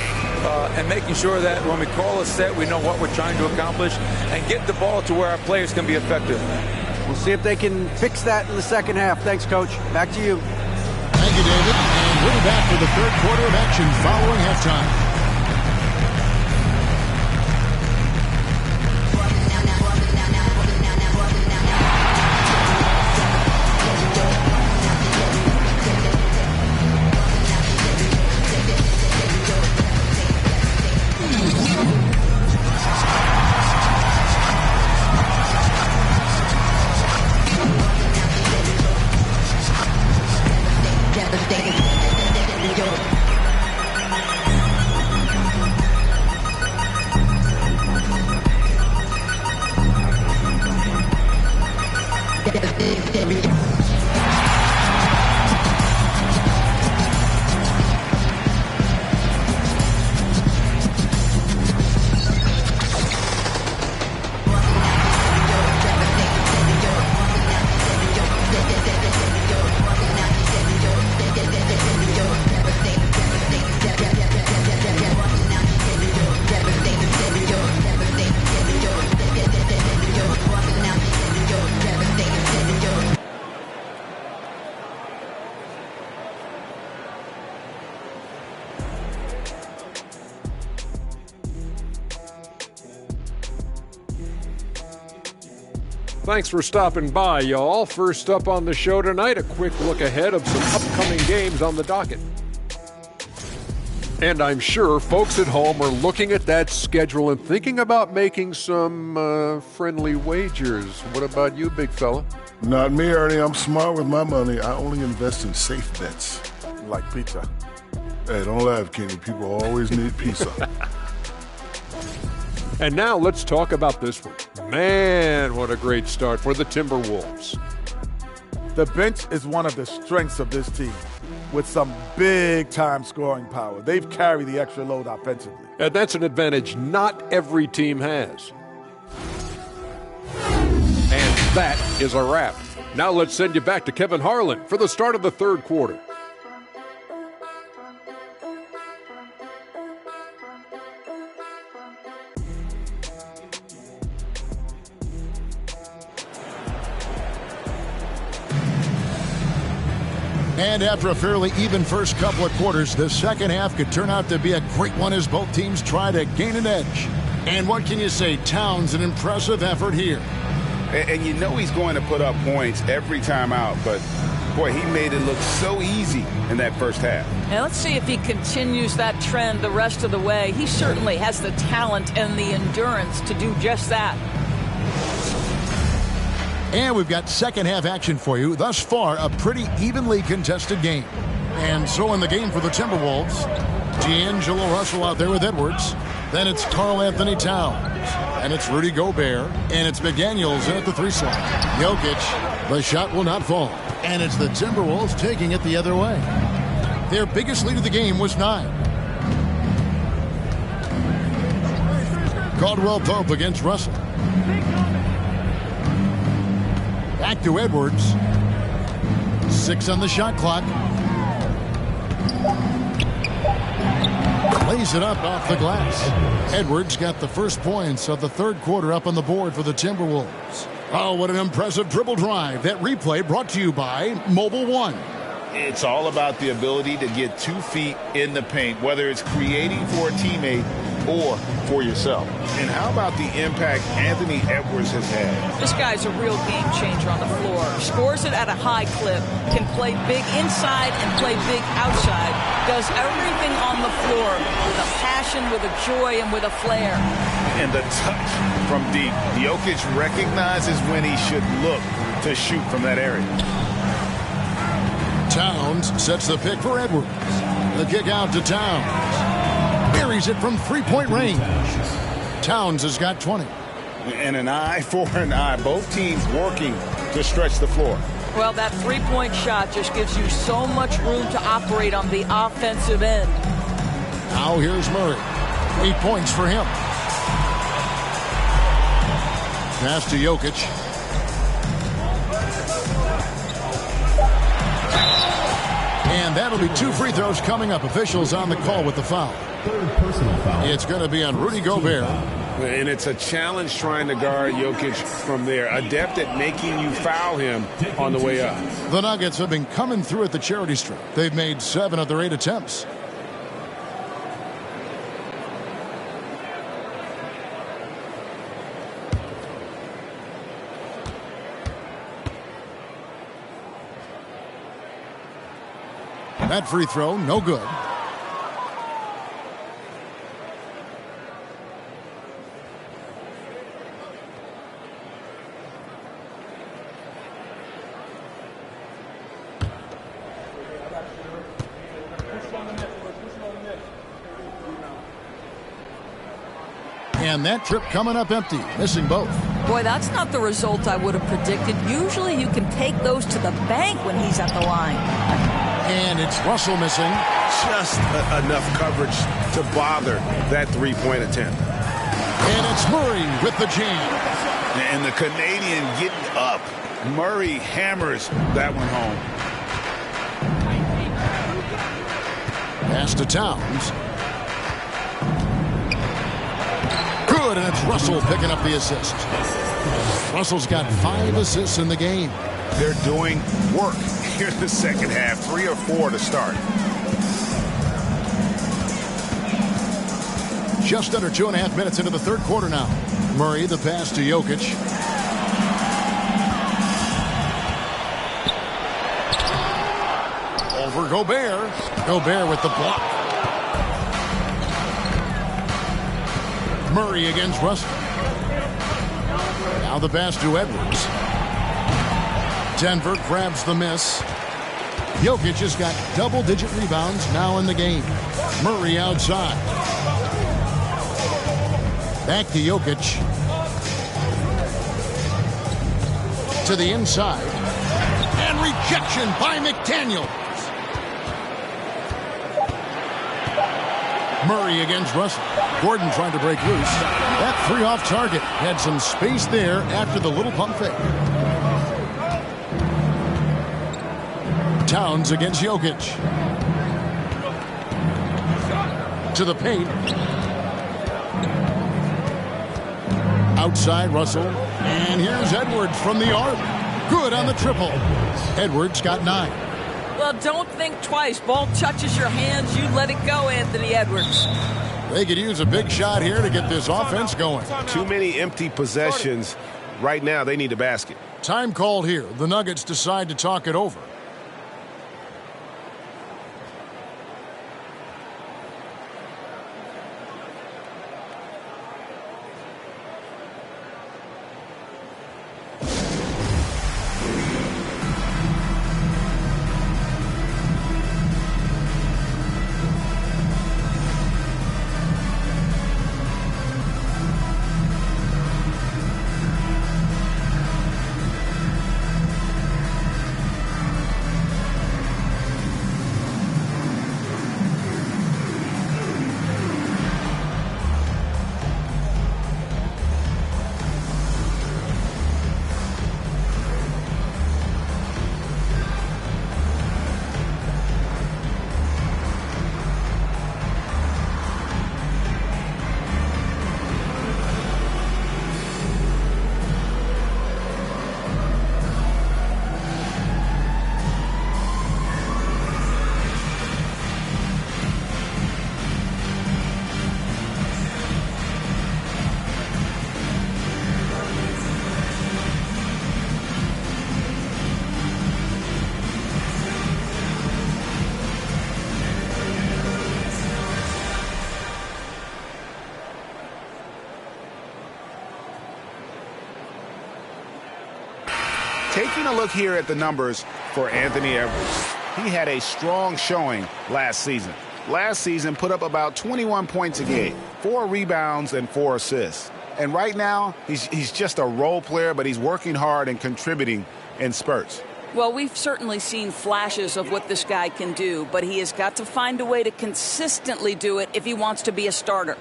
and making sure that when we call a set, we know what we're trying to accomplish and get the ball to where our players can be effective. We'll see if they can fix that in the second half. Thanks, Coach. Back to you. Thank you, David. And we're back for the third quarter of action following halftime. Thanks for stopping by, y'all. First up on the show tonight, a quick look ahead of some upcoming games on the docket. And I'm sure folks at home are looking at that schedule and thinking about making some friendly wagers. What about you, big fella? Not me, Ernie. I'm smart with my money. I only invest in safe bets. Like pizza. Hey, don't laugh, Kenny. People always need pizza. And now let's talk about this one. Man, what a great start for the Timberwolves. The bench is one of the strengths of this team, with some big-time scoring power. They've carried the extra load offensively. And that's an advantage not every team has. And that is a wrap. Now let's send you back to Kevin Harlan for the start of the third quarter. And after a fairly even first couple of quarters, the second half could turn out to be a great one as both teams try to gain an edge. And what can you say? Towns, an impressive effort here. And you know he's going to put up points every time out, but boy, he made it look so easy in that first half. And let's see if he continues that trend the rest of the way. He certainly has the talent and the endurance to do just that. And we've got second half action for you. Thus far, a pretty evenly contested game. And so in the game for the Timberwolves, D'Angelo Russell out there with Edwards. Then it's Karl Anthony Towns. And it's Rudy Gobert. And it's McDaniels in at the 3 slot. Jokic, the shot will not fall. And it's the Timberwolves taking it the other way. Their biggest lead of the game was 9. Caldwell Pope against Russell. Back to Edwards. 6 on the shot clock. Lays it up off the glass. Edwards got the first points of the third quarter up on the board for the Timberwolves. Oh, what an impressive dribble drive. That replay brought to you by Mobile One. It's all about the ability to get 2 feet in the paint, whether it's creating for a teammate or for yourself. And how about the impact Anthony Edwards has had? This guy's a real game changer on the floor. Scores it at a high clip, can play big inside and play big outside. Does everything on the floor with a passion, with a joy, and with a flair. And the touch from deep. Jokic recognizes when he should look to shoot from that area. Towns sets the pick for Edwards. The kick out to Towns. Buries it from 3-point range. Towns has got 20. And an eye for an eye. Both teams working to stretch the floor. Well, that 3-point shot just gives you so much room to operate on the offensive end. Now here's Murray. 8 points for him. Pass to Jokic. And that'll be 2 free throws coming up. Officials on the call with the foul. Third personal foul. It's going to be on Rudy Gobert. And it's a challenge trying to guard Jokic from there. Adept at making you foul him on the way up. The Nuggets have been coming through at the charity stripe. They've made 7 of their 8 attempts. That free throw, no good. And that trip coming up empty, missing both. Boy, that's not the result I would have predicted. Usually you can take those to the bank when he's at the line. And it's Russell missing. Just enough coverage to bother that 3-point attempt. And it's Murray with the jam. And the Canadian getting up. Murray hammers that one home. Pass to Towns. Good, and it's Russell picking up the assist. Russell's got 5 assists in the game. They're doing work here in the second half. 3 or 4 to start. Just under 2.5 minutes into the third quarter now. Murray, the pass to Jokic. Over Gobert. Gobert with the block. Murray against Russell. Now the pass to Edwards. Denver grabs the miss. Jokic has got double-digit rebounds now in the game. Murray outside. Back to Jokic. To the inside. And rejection by McDaniels. Murray against Russell. Gordon trying to break loose. That 3 off target. Had some space there after the little pump fake. Towns against Jokic. To the paint. Outside Russell. And here's Edwards from the arc. Good on the triple. Edwards got 9. Well, don't think twice. Ball touches your hands, you let it go, Anthony Edwards. They could use a big shot here to get this offense going. Too many empty possessions. Right now, they need a basket. Time called here. The Nuggets decide to talk it over. Taking a look here at the numbers for Anthony Edwards. He had a strong showing last season. Last season put up about 21 points a game, 4 rebounds and 4 assists. And right now, he's just a role player, but he's working hard and contributing in spurts. Well, we've certainly seen flashes of what this guy can do, but he has got to find a way to consistently do it if he wants to be a starter.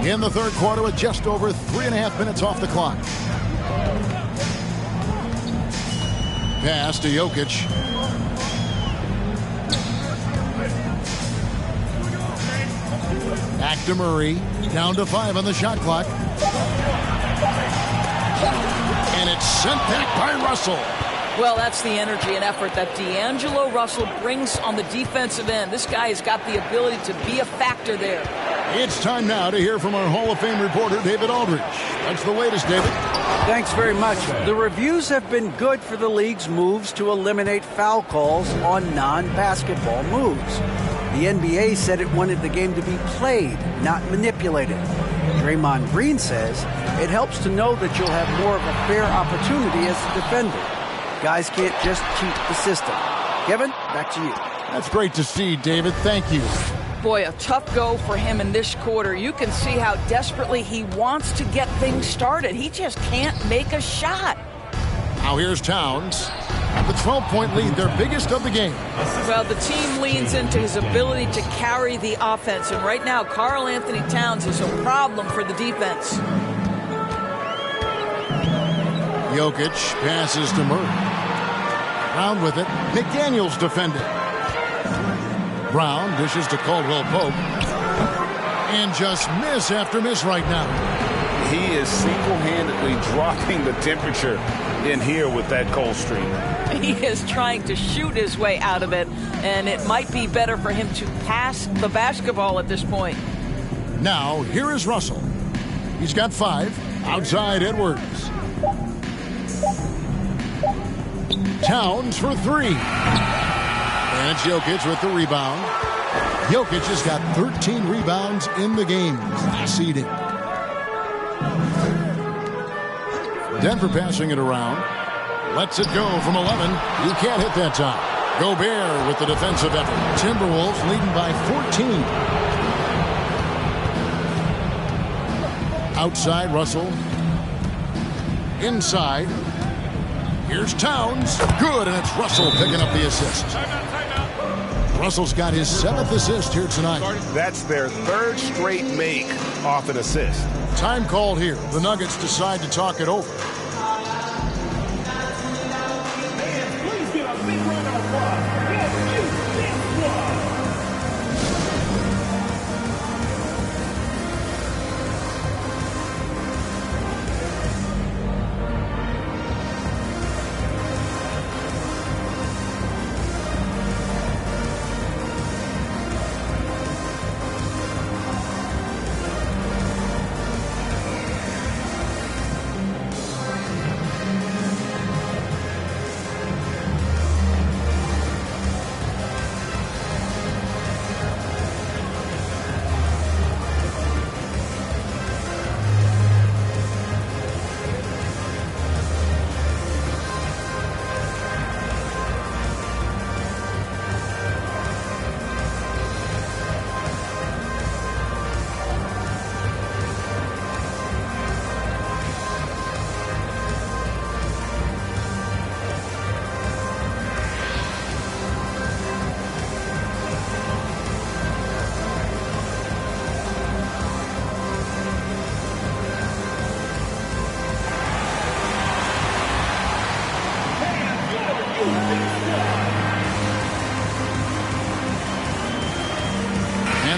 In the third quarter with just over 3.5 minutes off the clock. Pass to Jokic. Back to Murray. Down to 5 on the shot clock. And it's sent back by Russell. Well, that's the energy and effort that D'Angelo Russell brings on the defensive end. This guy has got the ability to be a factor there. It's time now to hear from our Hall of Fame reporter, David Aldridge. That's the latest, David. Thanks very much. The reviews have been good for the league's moves to eliminate foul calls on non-basketball moves. The NBA said it wanted the game to be played, not manipulated. Draymond Green says it helps to know that you'll have more of a fair opportunity as a defender. Guys can't just cheat the system. Kevin, back to you. That's great to see, David. Thank you. Boy, a tough go for him in this quarter. You can see how desperately he wants to get things started. He just can't make a shot. Now here's Towns. The 12-point lead, their biggest of the game. Well, the team leans into his ability to carry the offense. And right now, Karl Anthony Towns is a problem for the defense. Jokic passes to Murray. Brown with it. McDaniels defending. Brown dishes to Caldwell Pope. And just miss after miss right now. He is single-handedly dropping the temperature in here with that cold streak. He is trying to shoot his way out of it, and it might be better for him to pass the basketball at this point. Now, here is Russell. He's got 5. Outside Edwards. Towns for 3. And it's Jokic with the rebound. Jokic has got 13 rebounds in the game. Seeding. Denver passing it around. Lets it go from 11. You can't hit that time. Gobert with the defensive effort. Timberwolves leading by 14. Outside Russell. Inside. Here's Towns. Good, and it's Russell picking up the assist. Russell's got his 7th assist here tonight. That's their 3rd straight make off an assist. Time called here. The Nuggets decide to talk it over. Please give a big round of applause.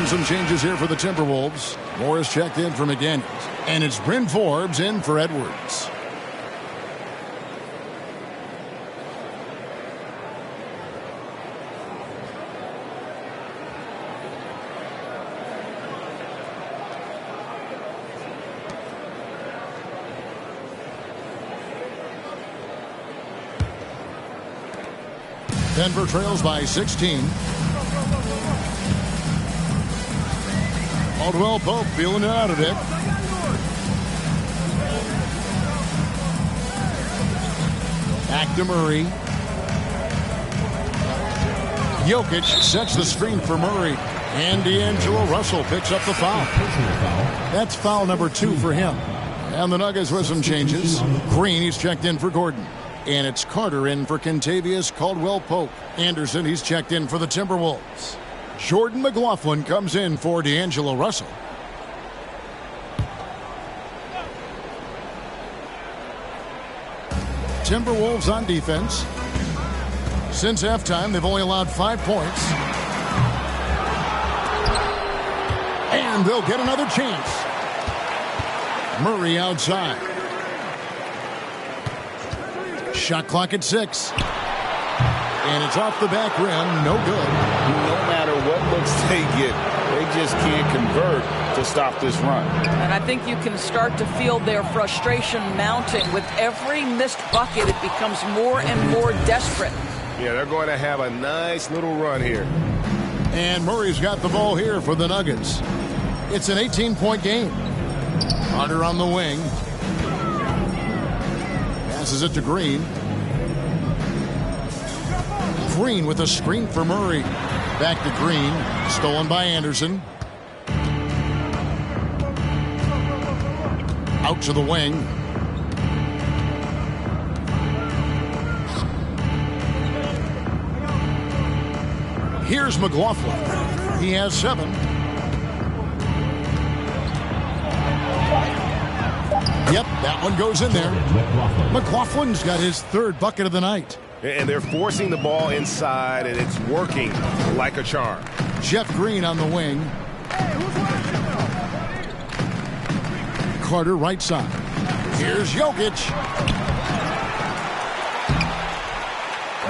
And some changes here for the Timberwolves. Morris checked in for McDaniels. And it's Bryn Forbes in for Edwards. Denver trails by 16. Caldwell Pope feeling it out a bit. Back to Murray. Jokic sets the screen for Murray. And D'Angelo Russell picks up the foul. That's foul number 2 for him. And the Nuggets with some changes. Green, he's checked in for Gordon. And it's Carter in for Kentavious Caldwell-Pope. Anderson, he's checked in for the Timberwolves. Jordan McLaughlin comes in for D'Angelo Russell. Timberwolves on defense. Since halftime, they've only allowed 5 points. And they'll get another chance. Murray outside. Shot clock at 6. And it's off the back rim. No good. No matter what looks they get, they just can't convert to stop this run. And I think you can start to feel their frustration mounting. With every missed bucket, it becomes more and more desperate. Yeah, they're going to have a nice little run here. And Murray's got the ball here for the Nuggets. It's an 18-point game. Carter on the wing. Passes it to Green. Green with a screen for Murray. Back to Green. Stolen by Anderson. Out to the wing. Here's McLaughlin. He has 7. Yep, that one goes in there. McLaughlin's got his 3rd bucket of the night. And they're forcing the ball inside, and it's working like a charm. Jeff Green on the wing. Carter right side. Here's Jokic.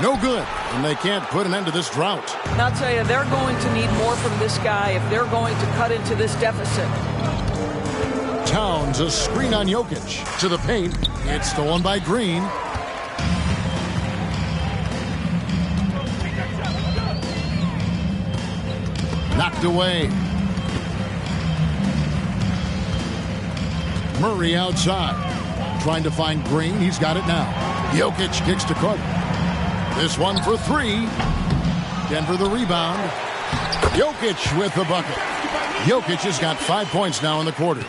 No good. And they can't put an end to this drought. And I'll tell you, they're going to need more from this guy if they're going to cut into this deficit. Towns, a screen on Jokic. To the paint. It's stolen by Green. Knocked away. Murray outside. Trying to find Green. He's got it now. Jokic kicks to Carter. This one for 3. Denver the rebound. Jokic with the bucket. Jokic has got 5 points now in the quarter.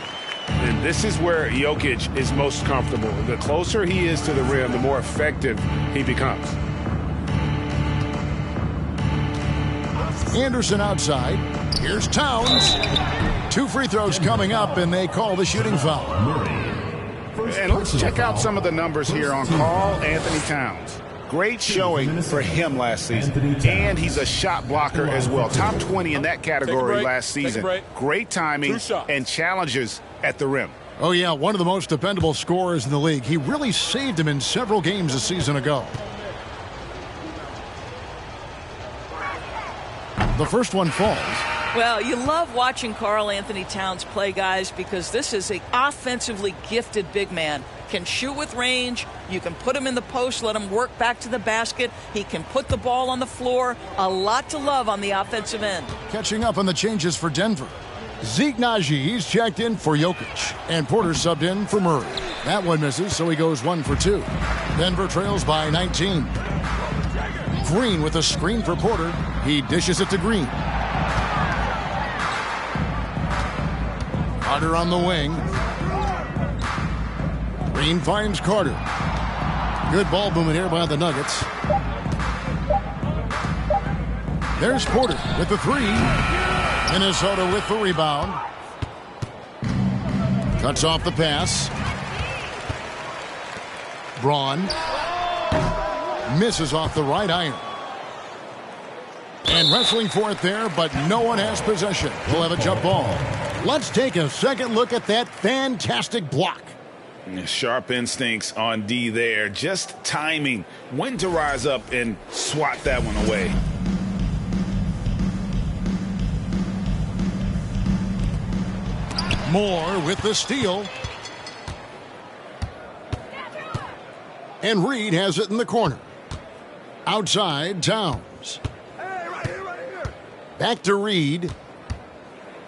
And this is where Jokic is most comfortable. The closer he is to the rim, the more effective he becomes. Anderson outside. Here's Towns. 2 free throws coming up, and they call the shooting foul. And let's check out some of the numbers here on Karl Anthony Towns. Great showing for him last season. And he's a shot blocker as well. Top 20 in that category last season. Great timing and challenges at the rim. Oh, yeah, one of the most dependable scorers in the league. He really saved him in several games a season ago. The first one falls. Well, you love watching Karl Anthony Towns play, guys, because this is an offensively gifted big man. Can shoot with range. You can put him in the post, let him work back to the basket. He can put the ball on the floor. A lot to love on the offensive end. Catching up on the changes for Denver. Zeke Naji, he's checked in for Jokic. And Porter subbed in for Murray. That one misses, so he goes 1 for 2. Denver trails by 19. Green with a screen for Porter. He dishes it to Green. Carter on the wing. Green finds Carter. Good ball movement here by the Nuggets. There's Porter with the 3. Minnesota with the rebound. Cuts off the pass. Braun misses off the right iron. And wrestling for it there, but no one has possession. We'll have a jump ball. Let's take a second look at that fantastic block. Sharp instincts on D there. Just timing when to rise up and swat that one away. Moore with the steal. And Reed has it in the corner. Outside, Towns. Back to Reed.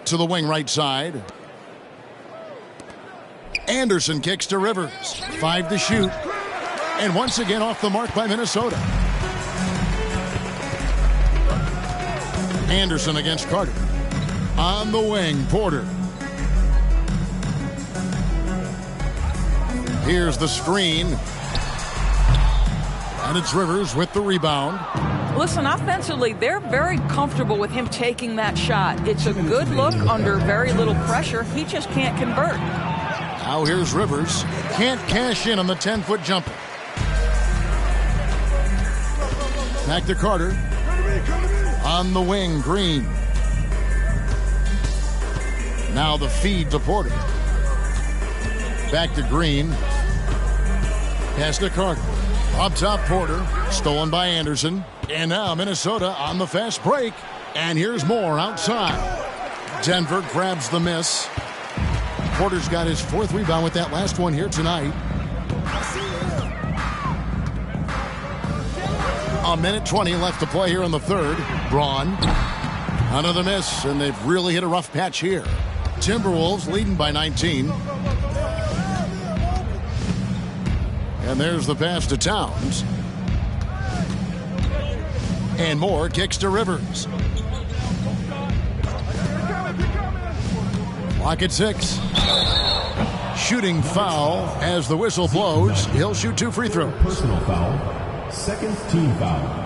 To the wing right side. Anderson kicks to Rivers. 5 to shoot. And once again off the mark by Minnesota. Anderson against Carter. On the wing, Porter. Here's the screen. And it's Rivers with the rebound. Listen, offensively, they're very comfortable with him taking that shot. It's a good look under very little pressure. He just can't convert. Now here's Rivers. Can't cash in on the 10-foot jumper. Back to Carter. On the wing, Green. Now the feed to Porter. Back to Green. Pass to Carter. Up top, Porter. Stolen by Anderson. And now Minnesota on the fast break. And here's Moore outside. Denver grabs the miss. Porter's got his 4th rebound with that last one here tonight. A minute 20 left to play here in the third. Braun. Another miss, and they've really hit a rough patch here. Timberwolves leading by 19. And there's the pass to Towns. And Moore kicks to Rivers. Clock at 6. Shooting foul as the whistle blows. He'll shoot 2 free throws. Personal foul. Second team foul.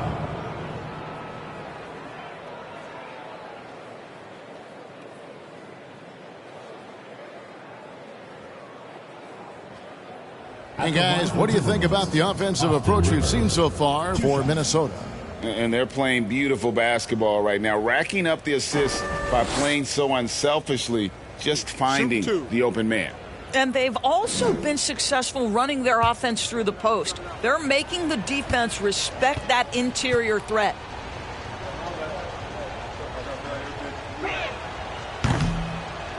Hey guys, what do you think about the offensive approach we've seen so far for Minnesota? And they're playing beautiful basketball right now, racking up the assists by playing so unselfishly, just finding the open man. And they've also been successful running their offense through the post. They're making the defense respect that interior threat.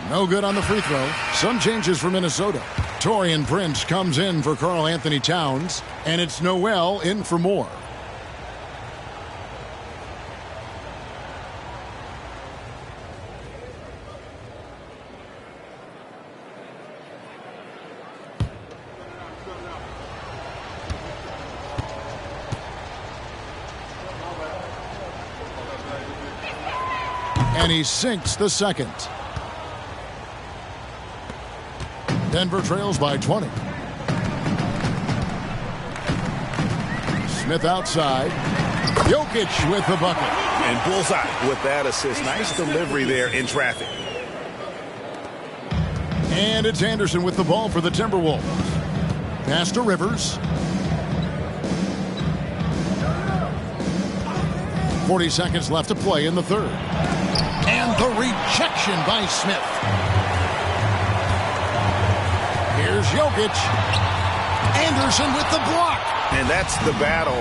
No good on the free throw. Some changes for Minnesota. Taurean Prince comes in for Karl Anthony Towns, and it's Noel in for Moore. And he sinks the second. Denver trails by 20. Smith outside. Jokic with the bucket. And bullseye with that assist. Nice delivery there in traffic. And it's Anderson with the ball for the Timberwolves. Pass to Rivers. 40 seconds left to play in the third. And the rejection by Smith. Here's Jokic. Anderson with the block. And that's the battle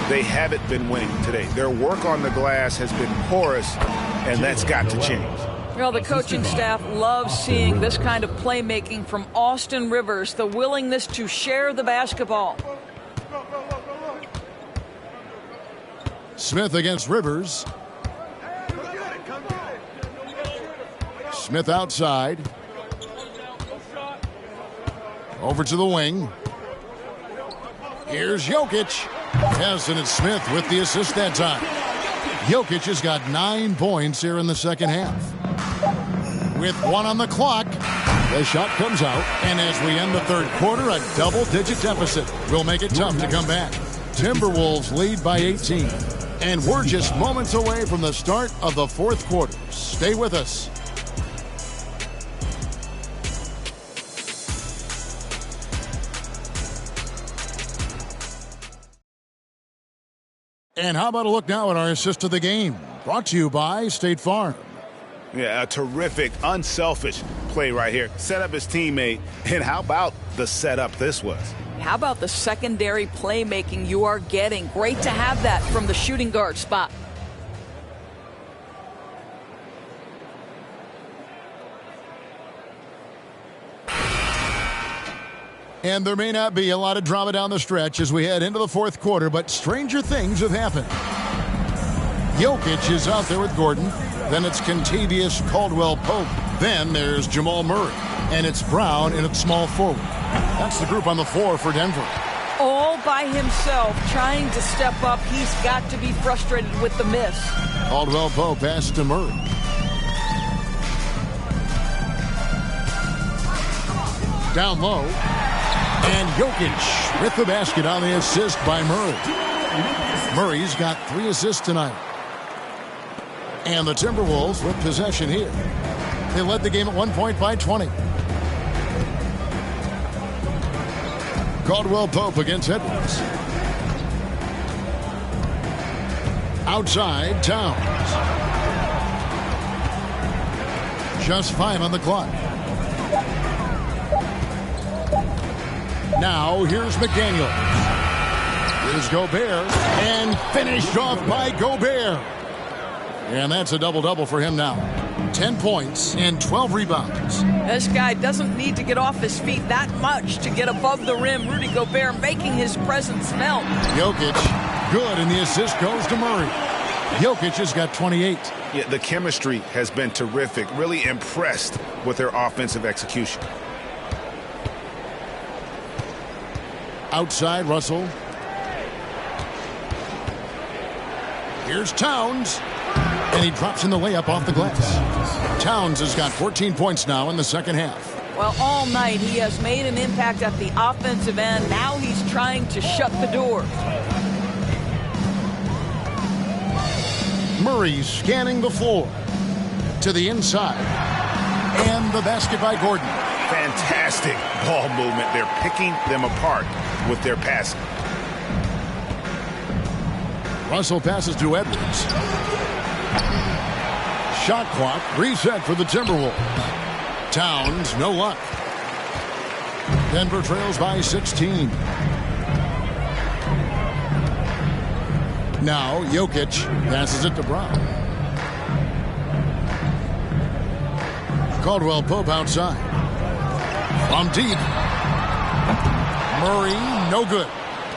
they haven't been winning today. Their work on the glass has been porous, and that's got to change. Well, the coaching staff loves seeing this kind of playmaking from Austin Rivers, the willingness to share the basketball. Smith against Rivers. Smith outside. Over to the wing. Here's Jokic. Yes, and it's Smith with the assist that time. Jokic has got 9 points here in the second half. With 1 on the clock, the shot comes out. And as we end the third quarter, a double-digit deficit will make it tough to come back. Timberwolves lead by 18. And we're just moments away from the start of the fourth quarter. Stay with us. And how about a look now at our assist of the game? Brought to you by State Farm. Yeah, a terrific, unselfish play right here. Set up his teammate. And how about the setup this was? How about the secondary playmaking you are getting? Great to have that from the shooting guard spot. And there may not be a lot of drama down the stretch as we head into the fourth quarter, but stranger things have happened. Jokic is out there with Gordon. Then it's Kentavious Caldwell-Pope. Then there's Jamal Murray. And it's Brown in at small forward. That's the group on the floor for Denver. All by himself, trying to step up. He's got to be frustrated with the miss. Caldwell-Pope pass to Murray. Down low. And Jokic with the basket on the assist by Murray. Murray's got 3 assists tonight. And the Timberwolves with possession here. They led the game at 1 point by 20. Caldwell-Pope against Edwards. Outside, Towns. Just 5 on the clock. Now, here's McDaniel. Here's Gobert. And finished off by Gobert. And that's a double-double for him now. 10 points and 12 rebounds. This guy doesn't need to get off his feet that much to get above the rim. Rudy Gobert making his presence felt. Jokic, good, and the assist goes to Murray. Jokic has got 28. Yeah, the chemistry has been terrific. Really impressed with their offensive execution. Outside, Russell. Here's Towns. And he drops in the layup off the glass. Towns has got 14 points now in the second half. Well, all night he has made an impact at the offensive end. Now he's trying to shut the door. Murray scanning the floor. To the inside. And the basket by Gordon. Fantastic ball movement. They're picking them apart with their passing. Russell passes to Edwards. Shot clock reset for the Timberwolves. Towns, no luck. Denver trails by 16. Now Jokic passes it to Brown. Caldwell-Pope outside. From deep. Murray, no good.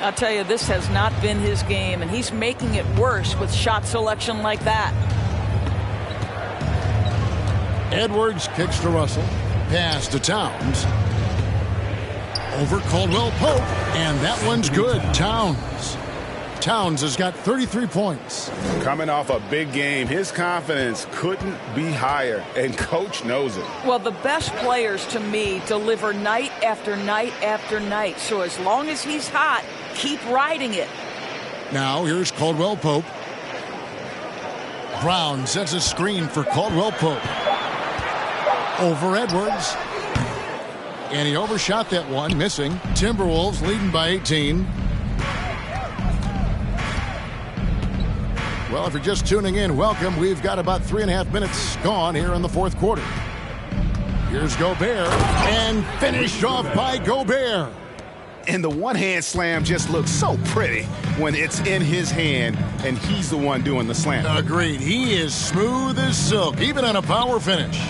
I'll tell you, this has not been his game, and he's making it worse with shot selection like that. Edwards kicks to Russell. Pass to Towns. Over Caldwell-Pope. And that one's good. Towns has got 33 points. Coming off a big game, his confidence couldn't be higher, and Coach knows it. Well, the best players, to me, deliver night after night after night. So as long as he's hot, keep riding it. Now, here's Caldwell-Pope. Brown sets a screen for Caldwell-Pope. Over Edwards. And he overshot that one, missing. Timberwolves leading by 18. Well, if you're just tuning in, welcome. We've got about 3.5 minutes gone here in the fourth quarter. Here's Gobert. And finished off by Gobert. And the one-hand slam just looks so pretty when it's in his hand and he's the one doing the slam. Agreed. He is smooth as silk, even on a power finish.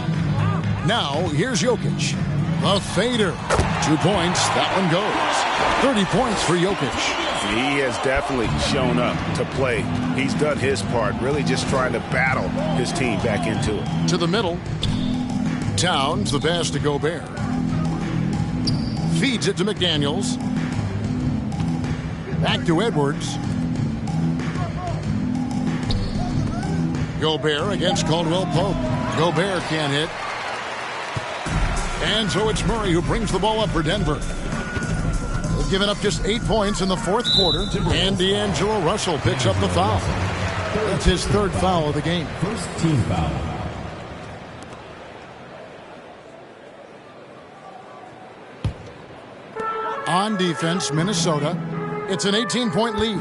Now, here's Jokic. The fader. 2 points. That one goes. 30 points for Jokic. He has definitely shown up to play. He's done his part, really just trying to battle his team back into it. To the middle. Towns, the pass to Gobert. Feeds it to McDaniels. Back to Edwards. Gobert against Caldwell-Pope. Gobert can't hit. And so it's Murray who brings the ball up for Denver. They've given up just 8 points in the fourth quarter. And D'Angelo Russell picks up the foul. That's his third foul of the game. First team foul. On defense, Minnesota. It's an 18-point lead.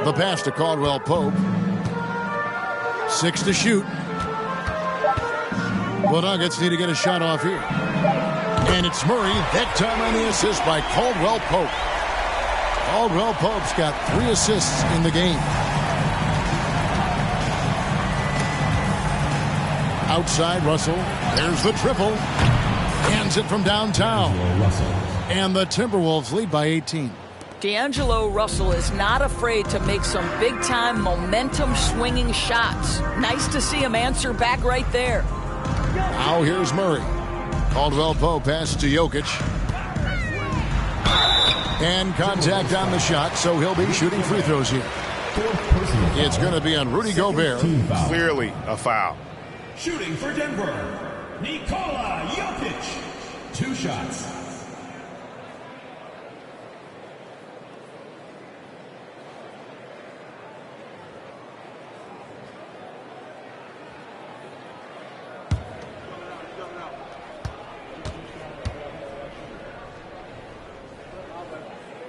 The pass to Caldwell Pope. 6 to shoot. The Nuggets need to get a shot off here. And it's Murray. That time on the assist by Caldwell Pope. Caldwell Pope's got 3 assists in the game. Outside Russell. There's the triple. Hands it from downtown. And the Timberwolves lead by 18. D'Angelo Russell is not afraid to make some big-time momentum-swinging shots. Nice to see him answer back right there. Now here's Murray. Caldwell Pope passes to Jokic. And contact on the shot, so he'll be shooting free throws here. It's going to be on Rudy Gobert. Clearly a foul. Shooting for Denver, Nikola Jokic. 2 shots.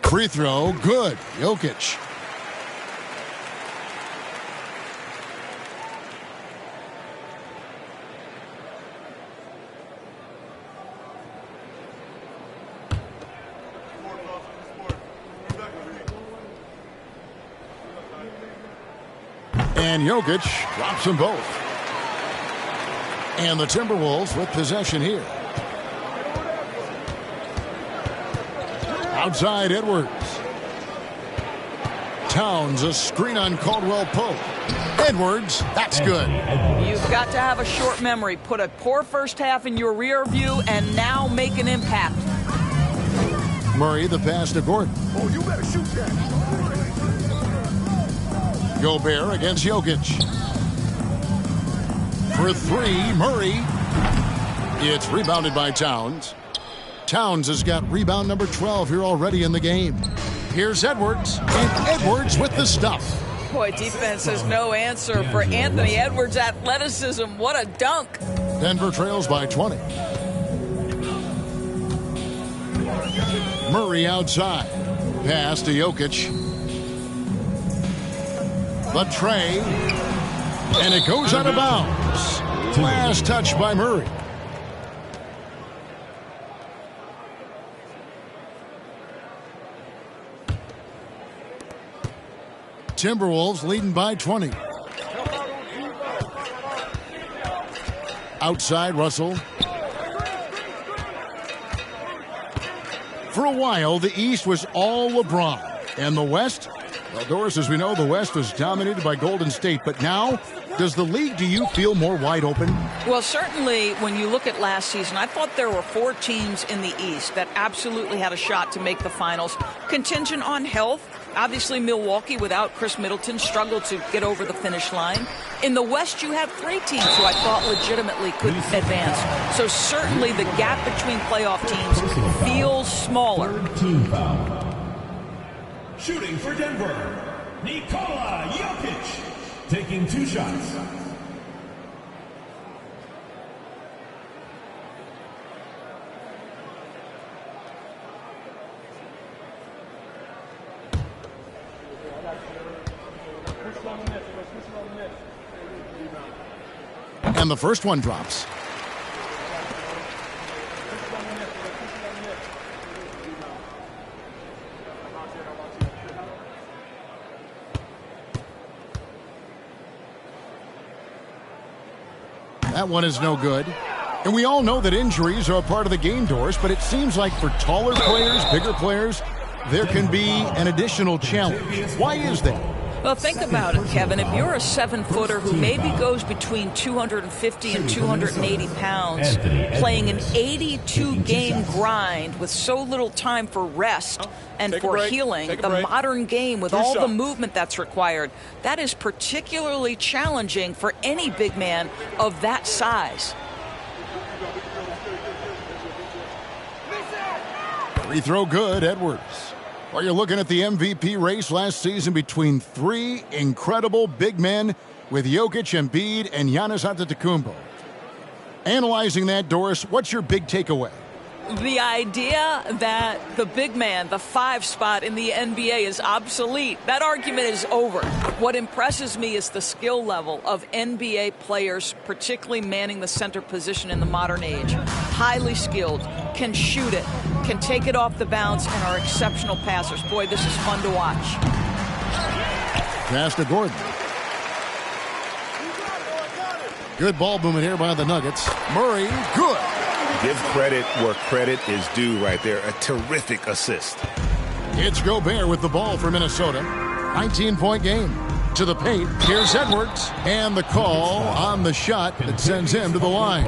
Free throw, good. Jokic. And Jokic drops them both. And the Timberwolves with possession here. Outside Edwards. Towns, a screen on Caldwell Pope. Edwards, that's good. You've got to have a short memory. Put a poor first half in your rear view and now make an impact. Murray, the pass to Gordon. Oh, you better shoot that. Gobert against Jokic. For 3, Murray. It's rebounded by Towns. Towns has got rebound number 12 here already in the game. Here's Edwards, and Edwards with the stuff. Boy, defense has no answer for Anthony Edwards' athleticism. What a dunk. Denver trails by 20. Murray outside. Pass to Jokic. The tray. And it goes out of bounds. Last touch by Murray. Timberwolves leading by 20. Outside Russell. For a while, the East was all LeBron. And the West? Well, Doris, as we know, the West was dominated by Golden State. But now, does the league, do you feel more wide open? Well, certainly when you look at last season, I thought there were 4 teams in the East that absolutely had a shot to make the finals. Contingent on health. Obviously, Milwaukee, without Chris Middleton, struggled to get over the finish line. In the West, you had 3 teams who I thought legitimately could advance. So certainly the gap between playoff teams feels smaller. Team foul. Shooting for Denver, Nikola Jokic. Taking 2 shots. And the first one drops. That one is no good. And we all know that injuries are a part of the game, Doris, but it seems like for taller players, bigger players, there can be an additional challenge. Why is that? Well, think about it, Kevin. If you're a 7-footer who maybe goes between 250 and 280 pounds, playing an 82-game grind with so little time for rest and for healing, the modern game with all the movement that's required, that is particularly challenging for any big man of that size. Free throw good, Edwards. Well, you're looking at the MVP race last season between 3 incredible big men with Jokic, Embiid, and Giannis Antetokounmpo. Analyzing that, Doris, what's your big takeaway? The idea that the big man, the 5 spot in the NBA, is obsolete, that argument is over. What impresses me is the skill level of NBA players, particularly manning the center position in the modern age. Highly skilled, can shoot it, can take it off the bounce, and are exceptional passers. Boy, this is fun to watch. Pass to Gordon. Good ball movement here by the Nuggets. Murray, good. Give credit where credit is due right there. A terrific assist. It's Gobert with the ball for Minnesota. 19-point game. To the paint. Here's Edwards. And the call on the shot that sends him to the line.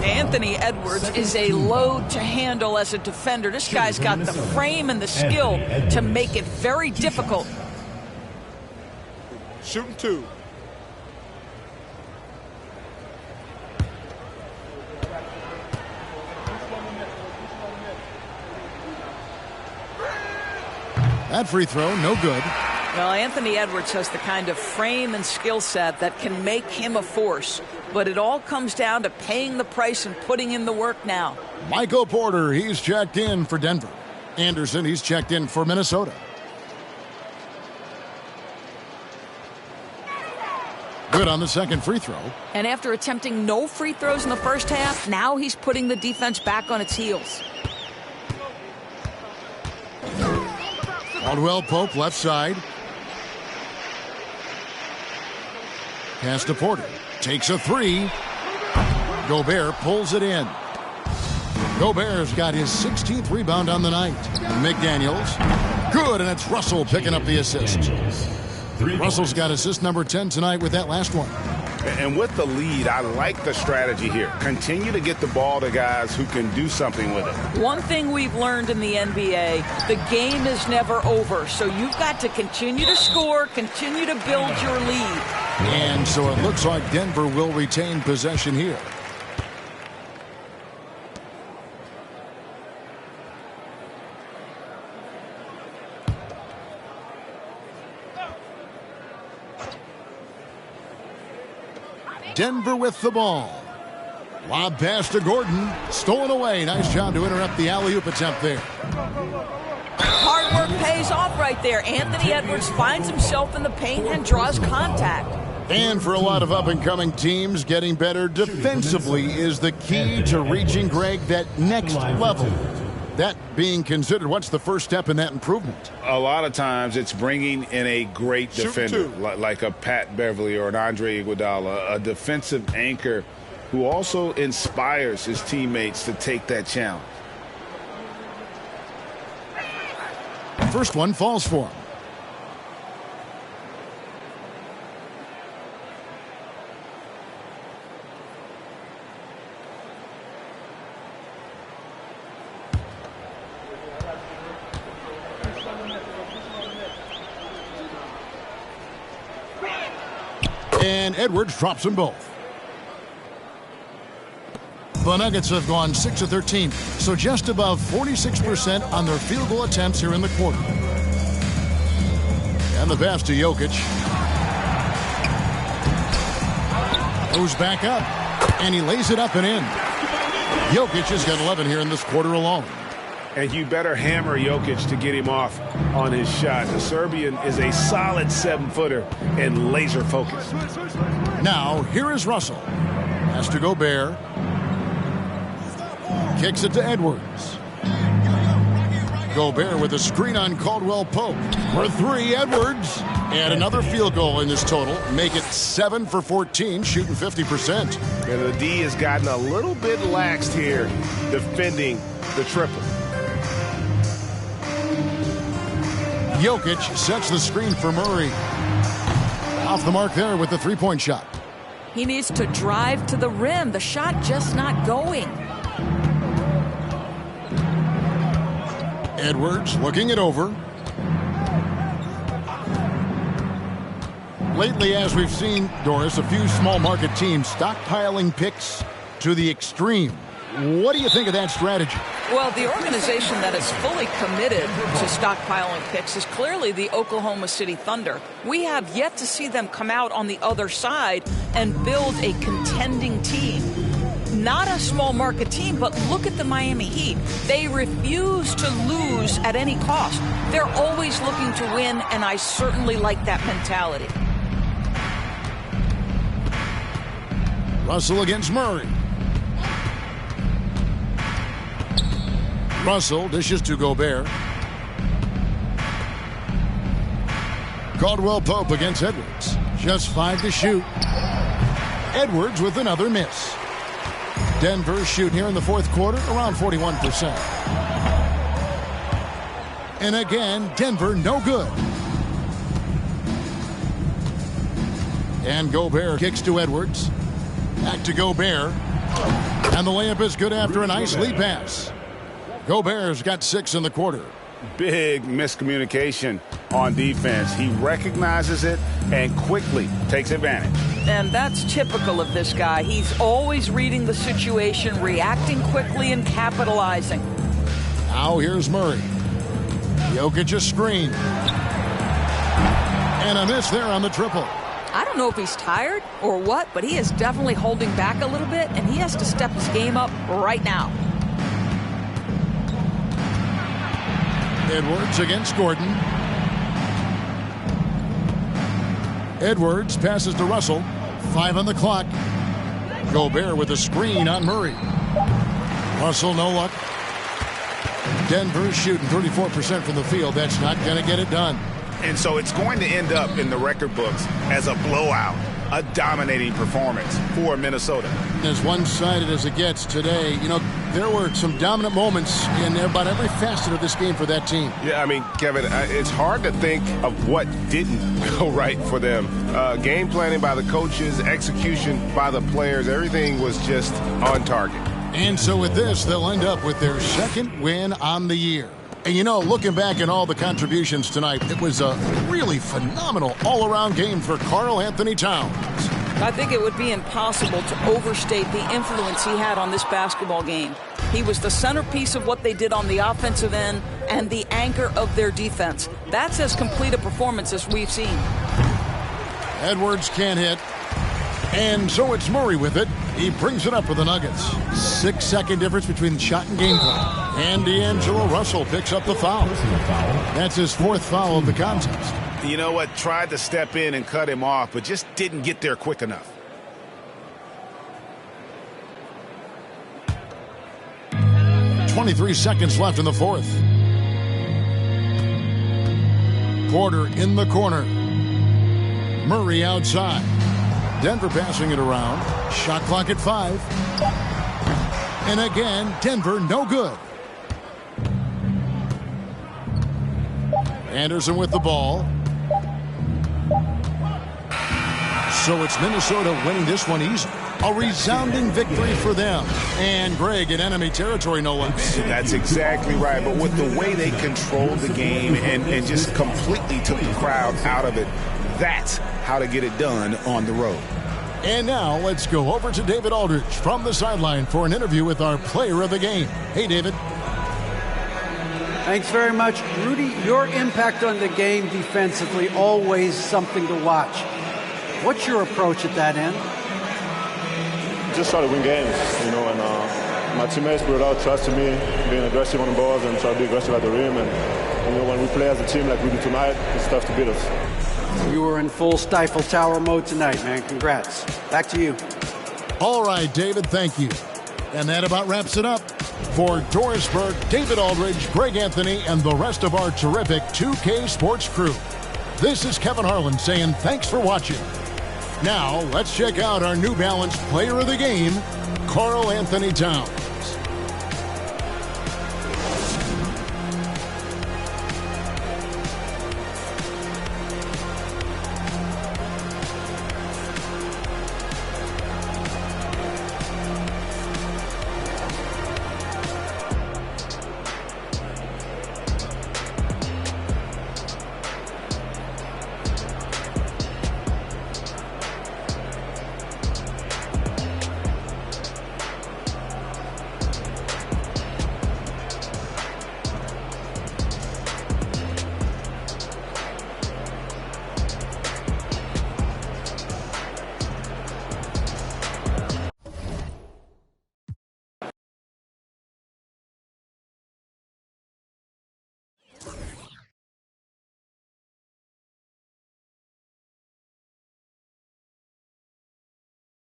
Anthony Edwards is a load to handle as a defender. This guy's got the frame and the skill to make it very difficult. Shooting 2. That free throw, no good. Well, Anthony Edwards has the kind of frame and skill set that can make him a force. But it all comes down to paying the price and putting in the work now. Michael Porter, he's checked in for Denver. Anderson, he's checked in for Minnesota. Good on the second free throw. And after attempting no free throws in the first half, now he's putting the defense back on its heels. Caldwell Pope, left side. Pass to Porter. Takes a 3. Gobert pulls it in. Gobert's got his 16th rebound on the night. McDaniels. Good, and it's Russell picking up the assist. Russell's got assist number 10 tonight with that last one. And with the lead, I like the strategy here. Continue to get the ball to guys who can do something with it. One thing we've learned in the NBA, the game is never over. So you've got to continue to score, continue to build your lead. And so it looks like Denver will retain possession here. Denver with the ball. Lob pass to Gordon. Stolen away. Nice job to interrupt the alley-oop attempt there. Hard work pays off right there. Anthony Edwards finds himself in the paint and draws contact. And for a lot of up-and-coming teams, getting better defensively is the key to reaching, Greg, that next level. That being considered, what's the first step in that improvement? A lot of times it's bringing in a great defender like a Pat Beverly or an Andre Iguodala, a defensive anchor who also inspires his teammates to take that challenge. First one falls for him. And Edwards drops them both. The Nuggets have gone 6 of 13, so just above 46% on their field goal attempts here in the quarter. And the pass to Jokic. Goes back up, and he lays it up and in. Jokic has got 11 here in this quarter alone. And you better hammer Jokic to get him off on his shot. The Serbian is a solid 7-footer and laser focused. Now, here is Russell. Has to Gobert. Kicks it to Edwards. Gobert with a screen on Caldwell Pope. For 3, Edwards. And another field goal in this total. Make it 7 for 14, shooting 50%. And the D has gotten a little bit laxed here defending the triple. Jokic sets the screen for Murray. Off the mark there with the three-point shot. He needs to drive to the rim. The shot just not going. Edwards looking it over. Lately, as we've seen, Doris, a few small market teams stockpiling picks to the extreme. What do you think of that strategy? Well, the organization that is fully committed to stockpiling picks is clearly the Oklahoma City Thunder. We have yet to see them come out on the other side and build a contending team. not a small market team, but look at the Miami Heat. They refuse to lose at any cost. They're always looking to win, and I certainly like that mentality. Russell against Murray. Russell dishes to Gobert. Caldwell Pope against Edwards. Just 5 to shoot. Edwards with another miss. Denver shooting here in the fourth quarter around 41%. And again, Denver no good. And Gobert kicks to Edwards. Back to Gobert. And the layup is good after a nice lead pass. Gobert's got 6 in the quarter. Big miscommunication on defense. He recognizes it and quickly takes advantage. And that's typical of this guy. He's always reading the situation, reacting quickly, and capitalizing. Now here's Murray. Jokic a screen. And a miss there on the triple. I don't know if he's tired or what, but he is definitely holding back a little bit, and he has to step his game up right now. Edwards against Gordon. Edwards passes to Russell. 5 on the clock. Gobert with a screen on Murray. Russell no luck. Denver shooting 34% from the field. That's not going to get it done. And so it's going to end up in the record books as a blowout, a dominating performance for Minnesota. As one-sided as it gets today, you know, there were some dominant moments in about every facet of this game for that team. Yeah, I mean, Kevin, it's hard to think of what didn't go right for them. Game planning by the coaches, execution by the players, everything was just on target. And so with this, they'll end up with their second win on the year. And, you know, looking back at all the contributions tonight, it was a really phenomenal all-around game for Karl Anthony Towns. I think it would be impossible to overstate the influence he had on this basketball game. He was the centerpiece of what they did on the offensive end and the anchor of their defense. That's as complete a performance as we've seen. Edwards can't hit. And so it's Murray with it. He brings it up for the Nuggets. 6-second difference between shot and game plan. And D'Angelo Russell picks up the foul. That's his 4th foul of the contest. You know what? Tried to step in and cut him off, but just didn't get there quick enough. .23 seconds left in the fourth. Porter in the corner. Murray outside. Denver passing it around. Shot clock at 5. And again, Denver no good. Anderson with the ball. So it's Minnesota winning this one easy. A resounding victory for them. And Greg in enemy territory, no less. That's exactly right. But with the way they controlled the game and just completely took the crowd out of it, that's how to get it done on the road. And now let's go over to David Aldridge from the sideline for an interview with our player of the game. Hey, David. Thanks very much. Rudy, your impact on the game defensively, always something to watch. What's your approach at that end? Just try to win games, you know, and my teammates brought out trust to me, being aggressive on the balls and try to be aggressive at the rim. And, you know, when we play as a team like we do tonight, it's tough to beat us. You were in full Stifle Tower mode tonight, man. Congrats. Back to you. All right, David, thank you. And that about wraps it up. For Doris Burke, David Aldridge, Greg Anthony, and the rest of our terrific 2K Sports crew, this is Kevin Harlan saying thanks for watching. Now, let's check out our New Balance player of the game, Karl Anthony Towns.